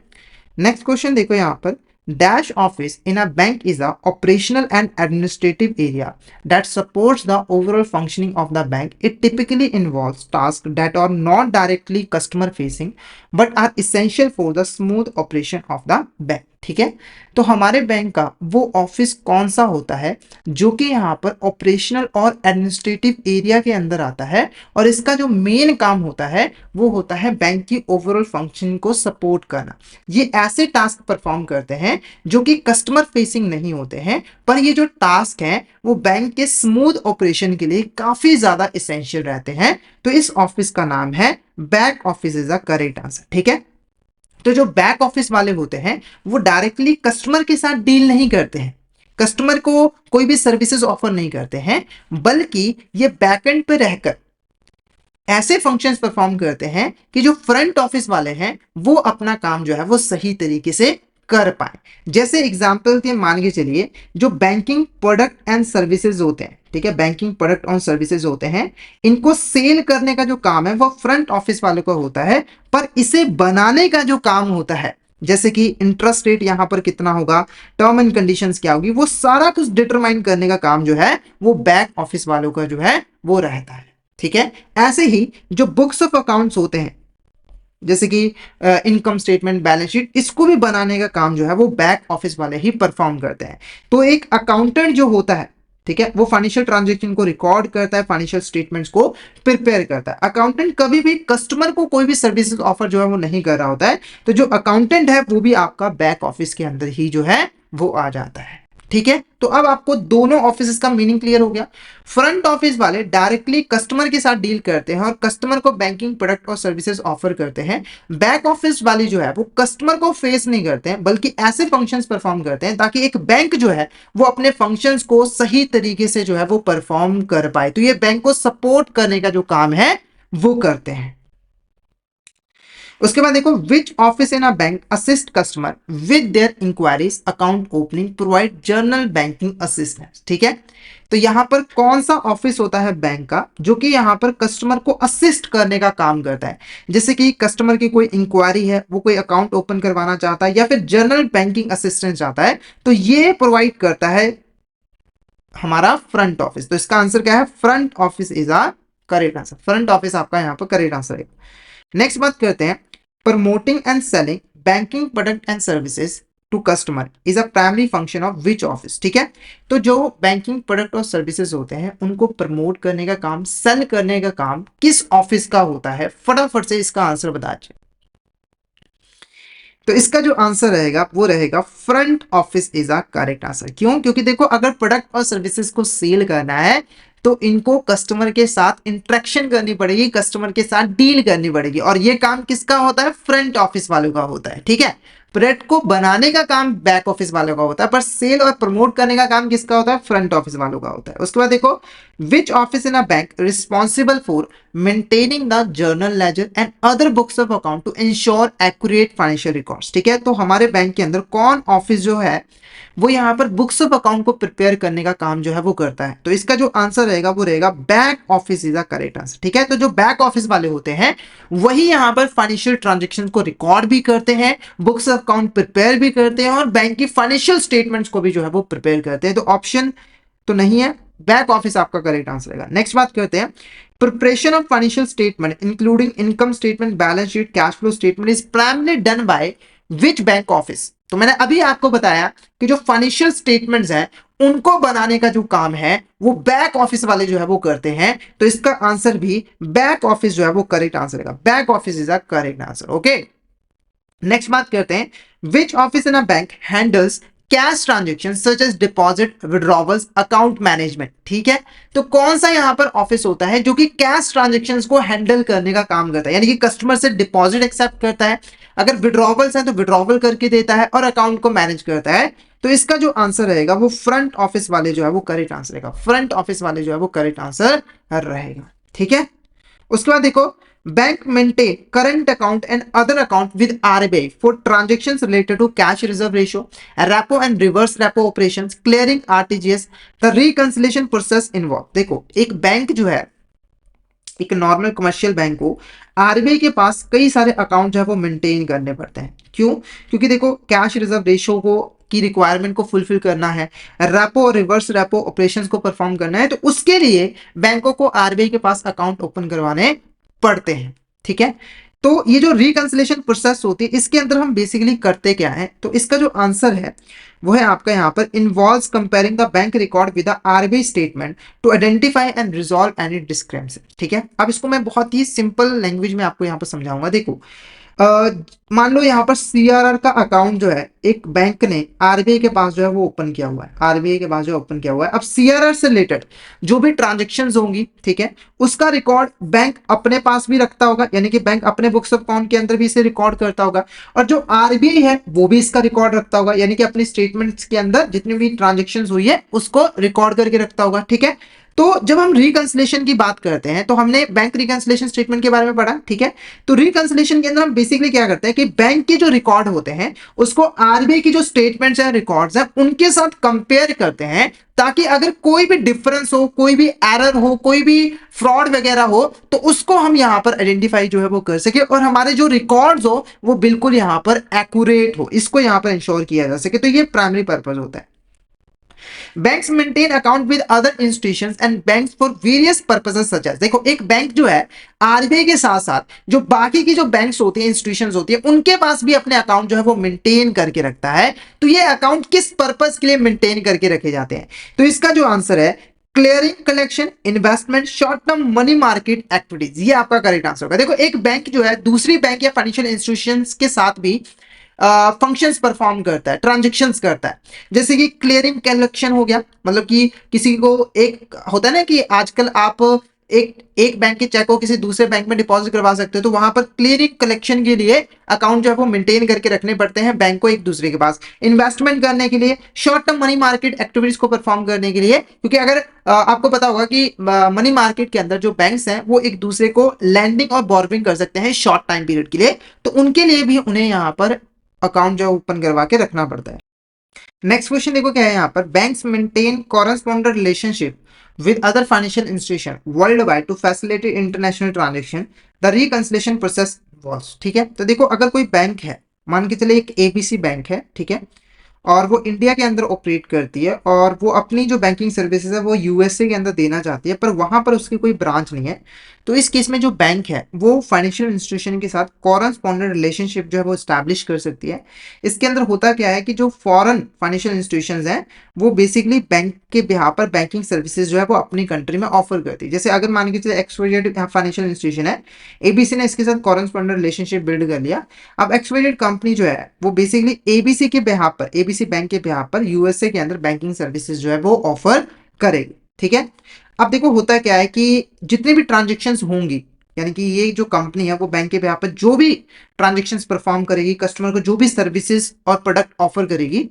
नेक्स्ट क्वेश्चन देखो यहाँ पर, dash office in a bank is a operational and administrative area that supports the overall functioning of the bank. It typically involves tasks that are not directly customer facing but are essential for the smooth operation of the bank. ठीक है, तो हमारे bank का वो office कौन सा होता है जो कि यहाँ पर ऑपरेशनल और एडमिनिस्ट्रेटिव एरिया के अंदर आता है और इसका जो मेन काम होता है वो होता है बैंक की ओवरऑल फंक्शनिंग को सपोर्ट करना। ये ऐसे टास्क परफॉर्म करते हैं जो कि कस्टमर फेसिंग नहीं होते हैं, पर ये जो टास्क है वो बैंक के स्मूथ ऑपरेशन के लिए काफी ज्यादा इसेंशियल रहते हैं। तो इस ऑफिस का नाम है back office is the correct answer. ठीक है, तो जो बैक ऑफिस वाले होते हैं वो डायरेक्टली कस्टमर के साथ डील नहीं करते हैं, कस्टमर को कोई भी सर्विसेज ऑफर नहीं करते हैं, बल्कि ये बैकएंड पे रहकर ऐसे फंक्शंस परफॉर्म करते हैं कि जो फ्रंट ऑफिस वाले हैं वो अपना काम जो है वो सही तरीके से कर पाए। जैसे एग्जांपल के मान के चलिए, जो बैंकिंग प्रोडक्ट एंड सर्विसेज होते हैं, ठीक है, बैंकिंग प्रोडक्ट और सर्विसेज होते हैं, इनको सेल करने का जो काम है वो फ्रंट ऑफिस वाले को होता है, पर इसे बनाने का जो काम होता है, जैसे कि इंटरेस्ट रेट यहां पर कितना होगा, टर्म एंड कंडीशंस क्या होगी, वो सारा कुछ डिटरमाइन करने का काम जो है वो बैक ऑफिस वालों का जो है वो रहता है। ठीक है, ऐसे ही जो बुक्स ऑफ अकाउंट्स होते हैं, जैसे कि इनकम स्टेटमेंट, बैलेंस शीट, इसको भी बनाने का काम जो है वो बैक ऑफिस वाले ही परफॉर्म करते हैं। तो एक अकाउंटेंट जो होता है, ठीक है, वो फाइनेंशियल ट्रांजैक्शन को रिकॉर्ड करता है, फाइनेंशियल स्टेटमेंट्स को प्रिपेयर करता है। अकाउंटेंट कभी भी कस्टमर को कोई भी सर्विसेज ऑफर जो है वो नहीं कर रहा होता है, तो जो अकाउंटेंट है वो भी आपका बैक ऑफिस के अंदर ही जो है वो आ जाता है। ठीक है, तो अब आपको दोनों ऑफिस का मीनिंग क्लियर हो गया। फ्रंट ऑफिस वाले डायरेक्टली कस्टमर के साथ डील करते हैं और कस्टमर को बैंकिंग प्रोडक्ट और सर्विसेज ऑफर करते हैं। बैक ऑफिस वाले जो है वो कस्टमर को फेस नहीं करते हैं, बल्कि ऐसे फंक्शंस परफॉर्म करते हैं ताकि एक बैंक जो है वो अपने फंक्शंस को सही तरीके से जो है वो परफॉर्म कर पाए। तो ये बैंक को सपोर्ट करने का जो काम है वो करते हैं। उसके बाद देखो, which office in a bank assist customer with their inquiries, account opening, provide general banking assistance. ठीक है, तो यहां पर कौन सा ऑफिस होता है बैंक का जो कि यहां पर कस्टमर को असिस्ट करने का काम करता है। जैसे कि कस्टमर की कोई इंक्वायरी है, वो कोई अकाउंट ओपन करवाना चाहता है या फिर जर्नल बैंकिंग असिस्टेंस चाहता है, तो ये प्रोवाइड करता है हमारा फ्रंट ऑफिस। तो इसका आंसर क्या है, front office is a correct answer. Front office आपका यहां पर करेक्ट आंसर है। नेक्स्ट बात करते हैं, promoting and selling banking product and services to customer is a primary function of which office. ठीक है, तो जो बैंकिंग प्रोडक्ट और सर्विसेज होते हैं उनको प्रमोट करने का काम, सेल करने का काम किस ऑफिस का होता है, फटाफट से इसका आंसर बता दीजिए। तो इसका जो आंसर रहेगा वो रहेगा front office is a correct answer. क्यों? क्योंकि देखो, अगर प्रोडक्ट और सर्विसेज को सेल करना है तो इनको कस्टमर के साथ इंटरेक्शन करनी पड़ेगी, कस्टमर के साथ डील करनी पड़ेगी, और ये काम किसका होता है, फ्रंट ऑफिस वालों का होता है। ठीक है, प्रोडक्ट को बनाने का काम बैक ऑफिस वालों का होता है, पर सेल और प्रमोट करने का काम किसका होता है, फ्रंट ऑफिस वालों का होता है। उसके बाद देखो, which office in a bank responsible for maintaining the general ledger and other books of account to ensure accurate financial records. ठीक है, तो हमारे बैंक के अंदर कौन ऑफिस जो है वो यहाँ पर बुक्स ऑफ अकाउंट को प्रिपेयर करने का काम जो है वो करता है। तो इसका जो आंसर रहेगा वो रहेगा back office is the correct answer. ठीक है, तो जो बैक ऑफिस वाले होते हैं वही यहाँ पर फाइनेंशियल ट्रांजैक्शन को रिकॉर्ड भी करते हैं, बुक्स ऑफ अकाउंट प्रिपेयर भी करते हैं और बैंक की फाइनेंशियल स्टेटमेंट्स को भी जो है वो प्रिपेयर करते हैं। तो ऑप्शन तो नहीं है, बैक ऑफिस आपका करेक्ट आंसर रहेगा। नेक्स्ट बात करते हैं, preparation of financial statement including income statement, balance sheet, cash flow statement is primarily done by which bank office. तो मैंने अभी आपको बताया कि जो फाइनेंशियल स्टेटमेंट्स हैं उनको बनाने का जो काम है वो बैक ऑफिस वाले जो है वो करते हैं। तो इसका आंसर भी बैक ऑफिस जो है वो करेक्ट आंसर रहेगा। Back office is a correct answer. Okay, next बात करते हैं, which office in a bank handles cash transaction such as deposit, withdrawals, account management. ठीक है, तो कौन सा यहाँ पर ऑफिस होता है जो कि कैश ट्रांजेक्शन्स को हैंडल करने का काम करता है, यानी कि कस्टमर से डिपॉजिट एक्सेप्ट करता है, अगर विड्रॉवल्स है तो विड्रॉवल करके देता है, और अकाउंट को मैनेज करता है। तो इसका जो आंसर रहेगा वो फ्रंट ऑफिस वाले जो है वो करेक्ट आंसर रहेगा, फ्रंट ऑफिस वाले जो है वो करेक्ट आंसर रहेगा। ठीक है, उसके बाद देखो, bank maintain current account and other account with RBI for transactions related to cash reserve ratio, repo and reverse repo operations, clearing RTGS, the reconciliation process involve. देखो, एक बैंक जो है, एक नॉर्मल कमर्शियल बैंक को RBI के पास कई सारे अकाउंट जो है वो मेंटेन करने पड़ते हैं। क्यों? क्योंकि देखो, कैश रिजर्व रेशियो को की रिक्वायरमेंट को फुलफिल करना है, रेपो और रिवर्स रेपो ऑपरेशंस को परफॉर्म करना है, तो उसके लिए बैंकों को आरबीआई के पास अकाउंट ओपन करवाने पड़ते हैं। ठीक है, तो ये जो रिकंसिलेशन प्रोसेस होती है, इसके अंदर हम बेसिकली करते क्या है, तो इसका जो आंसर है वो है आपका यहाँ पर involves comparing the bank record with the RBI statement to identify and resolve any discrepancy. ठीक है, अब इसको मैं बहुत ही सिंपल लैंग्वेज में आपको यहाँ पर समझाऊंगा। देखो, मान लो यहाँ पर सीआरआर का अकाउंट जो है एक बैंक ने आरबीआई के पास जो है वो ओपन किया हुआ है, आरबीआई के पास जो ओपन किया हुआ है। अब सीआरआर से रिलेटेड जो भी ट्रांजेक्शन्स होंगी, ठीक है, उसका रिकॉर्ड बैंक अपने पास भी रखता होगा, यानी कि बैंक अपने बुक्स ऑफ अकाउंट के अंदर भी इसे रिकॉर्ड करता होगा, और जो आरबीआई है वो भी इसका रिकॉर्ड रखता होगा, यानी कि अपनी स्टेटमेंट्स के अंदर जितनी भी ट्रांजेक्शन्स हुई है उसको रिकॉर्ड करके रखता होगा। ठीक है, तो जब हम रिकंसिलेशन की बात करते हैं तो हमने बैंक रिकंसिलेशन स्टेटमेंट के बारे में पढ़ा। ठीक है, तो रिकंसिलेशन के अंदर हम बेसिकली क्या करते हैं कि बैंक के जो रिकॉर्ड होते हैं उसको आरबीआई की जो स्टेटमेंट्स हैं, रिकॉर्ड्स हैं, उनके साथ कंपेयर करते हैं, ताकि अगर कोई भी डिफरेंस हो, कोई भी एरर हो, कोई भी फ्रॉड वगैरह हो, तो उसको हम यहां पर आइडेंटिफाई जो है वो कर सके, और हमारे जो रिकॉर्ड्स हो वो बिल्कुल यहां पर एक्यूरेट हो, इसको यहां पर इंश्योर किया जा सके। तो ये प्राइमरी पर्पज होता है। Banks maintain account with other institutions and banks for various purposes such as. देखो, एक बैंक जो है आरबीआई के साथ साथ जो बाकी की जो बैंक्स होती हैं, इंस्टीट्यूशंस होती है, उनके पास भी अपने अकाउंट जो है वो मेंटेन करके रखता है। तो ये अकाउंट किस पर्पस के लिए मेंटेन करके रखे जाते हैं? तो इसका जो आंसर है clearing, collection, investment, short term money market activities, ये आपका करेक्ट आंसर होगा। देखो, एक बैंक जो है दूसरी बैंक या फाइनेंशियल इंस्टीट्यूशंस के साथ भी फंक्शंस परफॉर्म करता है, ट्रांजेक्शन्स करता है, जैसे कि क्लियरिंग कलेक्शन हो गया, मतलब कि किसी को, एक होता है ना कि आजकल आप एक बैंक के चेक को किसी दूसरे बैंक में डिपॉजिट करवा सकते हो, तो वहां पर क्लियरिंग कलेक्शन के लिए अकाउंट जो है वो मेंटेन करके रखने पड़ते हैं बैंक को एक दूसरे के पास, इन्वेस्टमेंट करने के लिए, short term money market activities को परफॉर्म करने के लिए, क्योंकि अगर आपको पता होगा कि मनी मार्केट के अंदर जो बैंक्स हैं वो एक दूसरे को लैंडिंग और बोरोविंग कर सकते हैं शॉर्ट टाइम पीरियड के लिए, तो उनके लिए भी उन्हें यहाँ पर अकाउंट जो ओपन करवा के रखना पड़ता है। नेक्स्ट क्वेश्चन देखो क्या है यहाँ पर, banks maintain correspondent relationship with other financial institution worldwide to facilitate international transaction, the reconciliation process involves. ठीक है, तो देखो, अगर कोई बैंक है, मान के चले एक एबीसी बैंक है, ठीक है, और वो इंडिया के अंदर ऑपरेट करती है, और वो अपनी जो बैंकिंग सर्विसेज है वो यूएसए के अंदर देना चाहती है, पर वहां पर उसकी कोई ब्रांच नहीं है, तो इस केस में जो बैंक है वो फाइनेंशियल इंस्टीट्यूशन के साथ कॉरेस्पॉन्डेंट रिलेशनशिप जो है वो स्टैब्लिश कर सकती है। इसके अंदर होता क्या है कि जो फॉरेन फाइनेंशियल इंस्टीट्यूशंस हैं वो बेसिकली बैंक के बिहाफ पर बैंकिंग सर्विसेज जो है वो अपनी कंट्री में ऑफर करती है। जैसे अगर मान के चलिए एक्सवाइजेड फाइनेंशियल इंस्टीट्यूशन है, एबीसी ने इसके साथ कॉरेस्पॉन्डेंट रिलेशनशिप बिल्ड कर लिया। अब एक्सवाइजेड कंपनी जो है वो बेसिकली एबीसी के बिहाफ पर, एबीसी बैंक के बिहाफ पर यूएसए के अंदर बैंकिंग सर्विसेज जो है वो ऑफर करेगी। ठीक है, अब देखो होता क्या है कि जितनी भी ट्रांजेक्शन्स होंगी, यानी कि ये जो कंपनी है वो बैंक के बिहाफ पर जो भी ट्रांजेक्शन्स परफॉर्म करेगी, कस्टमर को जो भी सर्विसेज और प्रोडक्ट ऑफर करेगी,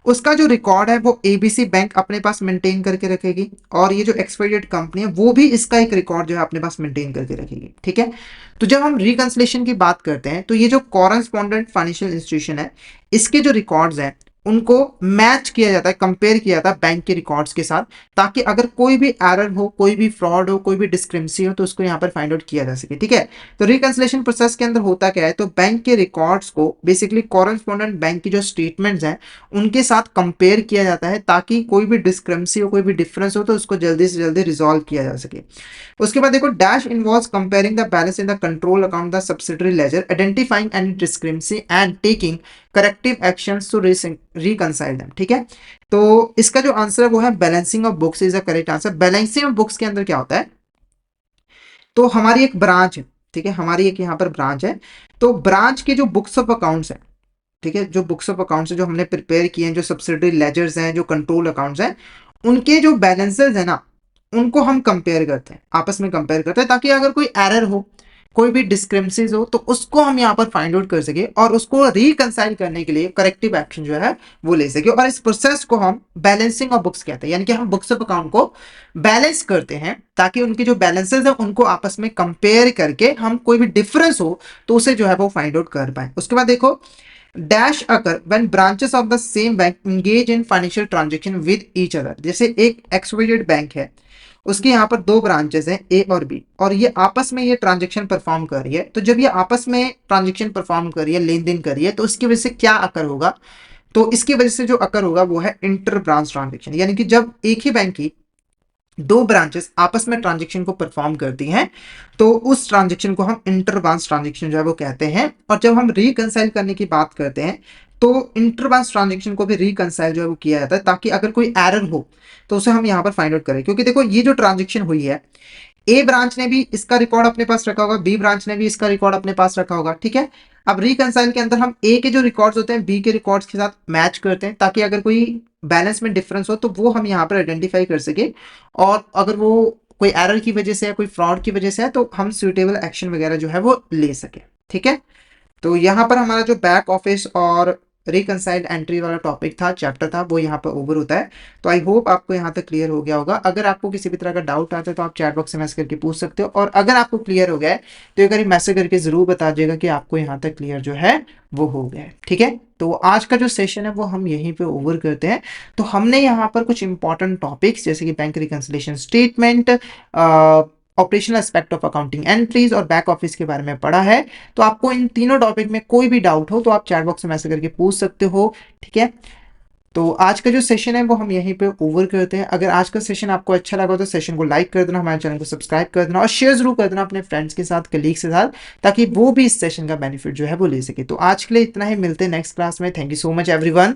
उसका जो रिकॉर्ड है वो एबीसी बैंक अपने पास मेंटेन करके रखेगी, और ये जो एक्सपायर्ड कंपनी है वो भी इसका एक रिकॉर्ड जो है अपने पास मेंटेन करके रखेगी। ठीक है, तो जब हम रिकंसिलेशन की बात करते हैं तो ये जो कॉरेस्पॉन्डेंट फाइनेंशियल इंस्टीट्यूशन है इसके जो रिकॉर्ड्स हैं उनको मैच किया जाता है, कंपेयर किया जाता है बैंक के रिकॉर्ड्स के साथ, ताकि अगर कोई भी एरर हो, कोई भी फ्रॉड हो, कोई भी डिस्क्रिपेंसी हो, तो उसको यहाँ पर फाइंड आउट किया जा सके। ठीक है, तो रिकंसिलेशन प्रोसेस के अंदर होता क्या है, तो बैंक के रिकॉर्ड्स को बेसिकली कॉरेस्पॉन्डेंट बैंक की जो स्टेटमेंट्स हैं उनके साथ कंपेयर किया जाता है, ताकि कोई भी डिस्क्रिपेंसी हो, कोई भी डिफरेंस हो, तो उसको जल्दी से जल्दी रिजॉल्व किया जा सके। उसके बाद देखो, this involves comparing the balance in the control account the subsidiary ledger, identifying any discrepancy and taking corrective actions to reconcile them. ठीक है, तो इसका जो आंसर है वो है balancing of books is a correct answer. Balancing of books के अंदर क्या होता है, तो हमारी एक ब्रांच है, ठीक है, हमारी एक यहाँ पर ब्रांच है, तो ब्रांच के जो बुक्स ऑफ अकाउंट्स है, ठीक है, जो बुक्स ऑफ अकाउंट्स है जो हमने प्रिपेयर किए हैं, जो सब्सिडरी लेजर्स हैं, जो कंट्रोल अकाउंट्स हैं, उनके जो बैलेंसेस है ना, उनको हम कंपेयर करते हैं, आपस में कंपेयर करते हैं, ताकि अगर कोई एरर हो, कोई भी डिस्क्रिपेंसीज हो, तो उसको हम यहाँ पर फाइंड आउट कर सके और उसको रिकंसाइल करने के लिए करेक्टिव एक्शन जो है वो ले सके। और इस प्रोसेस को हम बैलेंसिंग ऑफ बुक्स कहते हैं, यानी कि हम बुक्स ऑफ अकाउंट को बैलेंस करते हैं ताकि उनके जो बैलेंसेस है उनको आपस में कंपेयर करके हम कोई भी डिफरेंस हो तो उसे जो है वो फाइंड आउट कर पाए। उसके बाद देखो, dash occur when branches of the same bank engage in financial transaction with each other. जैसे एक एक्सवाइजेड बैंक है, उसके यहाँ पर दो ब्रांचेस हैं ए और बी, और ये आपस में ये ट्रांजेक्शन परफॉर्म कर रही है। तो जब ये आपस में ट्रांजेक्शन परफॉर्म कर रही है, लेन देन कर रही है, तो उसकी वजह से क्या अकर होगा, तो इसकी वजह से जो अकर होगा वो है इंटर ब्रांच ट्रांजेक्शन। यानी कि जब एक ही बैंक की दो ब्रांचेस आपस में ट्रांजेक्शन को परफॉर्म करती हैं तो उस ट्रांजेक्शन को हम इंटर ब्रांच ट्रांजेक्शन जो है वो कहते हैं। और जब हम रिकंसाइल करने की बात करते हैं तो इंटर ब्रांच ट्रांजेक्शन को भी रिकंसाइल जो है वो किया जाता है, ताकि अगर कोई एरर हो तो उसे हम यहाँ पर फाइंड आउट करें। क्योंकि देखो, ये जो ट्रांजेक्शन हुई है, ए ब्रांच ने भी इसका रिकॉर्ड अपने पास रखा होगा, बी ब्रांच ने भी इसका रिकॉर्ड अपने पास रखा होगा, ठीक है। अब रिकंसाइल के अंदर हम ए के जो रिकॉर्ड्स होते हैं बी के रिकॉर्ड्स के साथ मैच करते हैं, ताकि अगर कोई बैलेंस में डिफरेंस हो तो वो हम यहाँ पर आइडेंटिफाई कर सके, और अगर वो कोई एरर की वजह से है, कोई फ्रॉड की वजह से है, तो हम सुइटेबल एक्शन वगैरह जो है वो ले सके, ठीक है। तो यहाँ पर हमारा जो बैक ऑफिस और रिकंसाइल्ड एंट्री वाला टॉपिक था, चैप्टर था, वो यहाँ पर ओवर होता है। तो आई होप आपको यहाँ तक क्लियर हो गया होगा। अगर आपको किसी भी तरह का डाउट आता है तो आप चैट बॉक्स में मैसेज करके पूछ सकते हो, और अगर आपको क्लियर हो गया है तो एक बार मैसेज करके जरूर बता दीजिएगा कि आपको यहाँ तक क्लियर जो है वो हो गया है, ठीक है। तो आज का जो सेशन है वो हम यहीं पे ओवर करते हैं। तो हमने यहाँ पर कुछ इंपॉर्टेंट टॉपिक्स जैसे कि bank reconciliation statement, operational aspect of accounting entries और बैक ऑफिस के बारे में पढ़ा है। तो आपको इन तीनों टॉपिक में कोई भी डाउट हो तो आप चैट बॉक्स में मैसेज करके पूछ सकते हो, ठीक है। तो आज का जो सेशन है वो हम यहीं पे ओवर करते हैं। अगर आज का सेशन आपको अच्छा लगा तो सेशन को लाइक कर देना, हमारे चैनल को सब्सक्राइब कर देना और शेयर जरूर कर देना अपने फ्रेंड्स के साथ, कलीग्स के साथ, ताकि वो भी इस सेशन का बेनिफिट जो है वो ले सके। तो आज के लिए इतना ही, मिलते हैं नेक्स्ट क्लास में। Thank you so much everyone.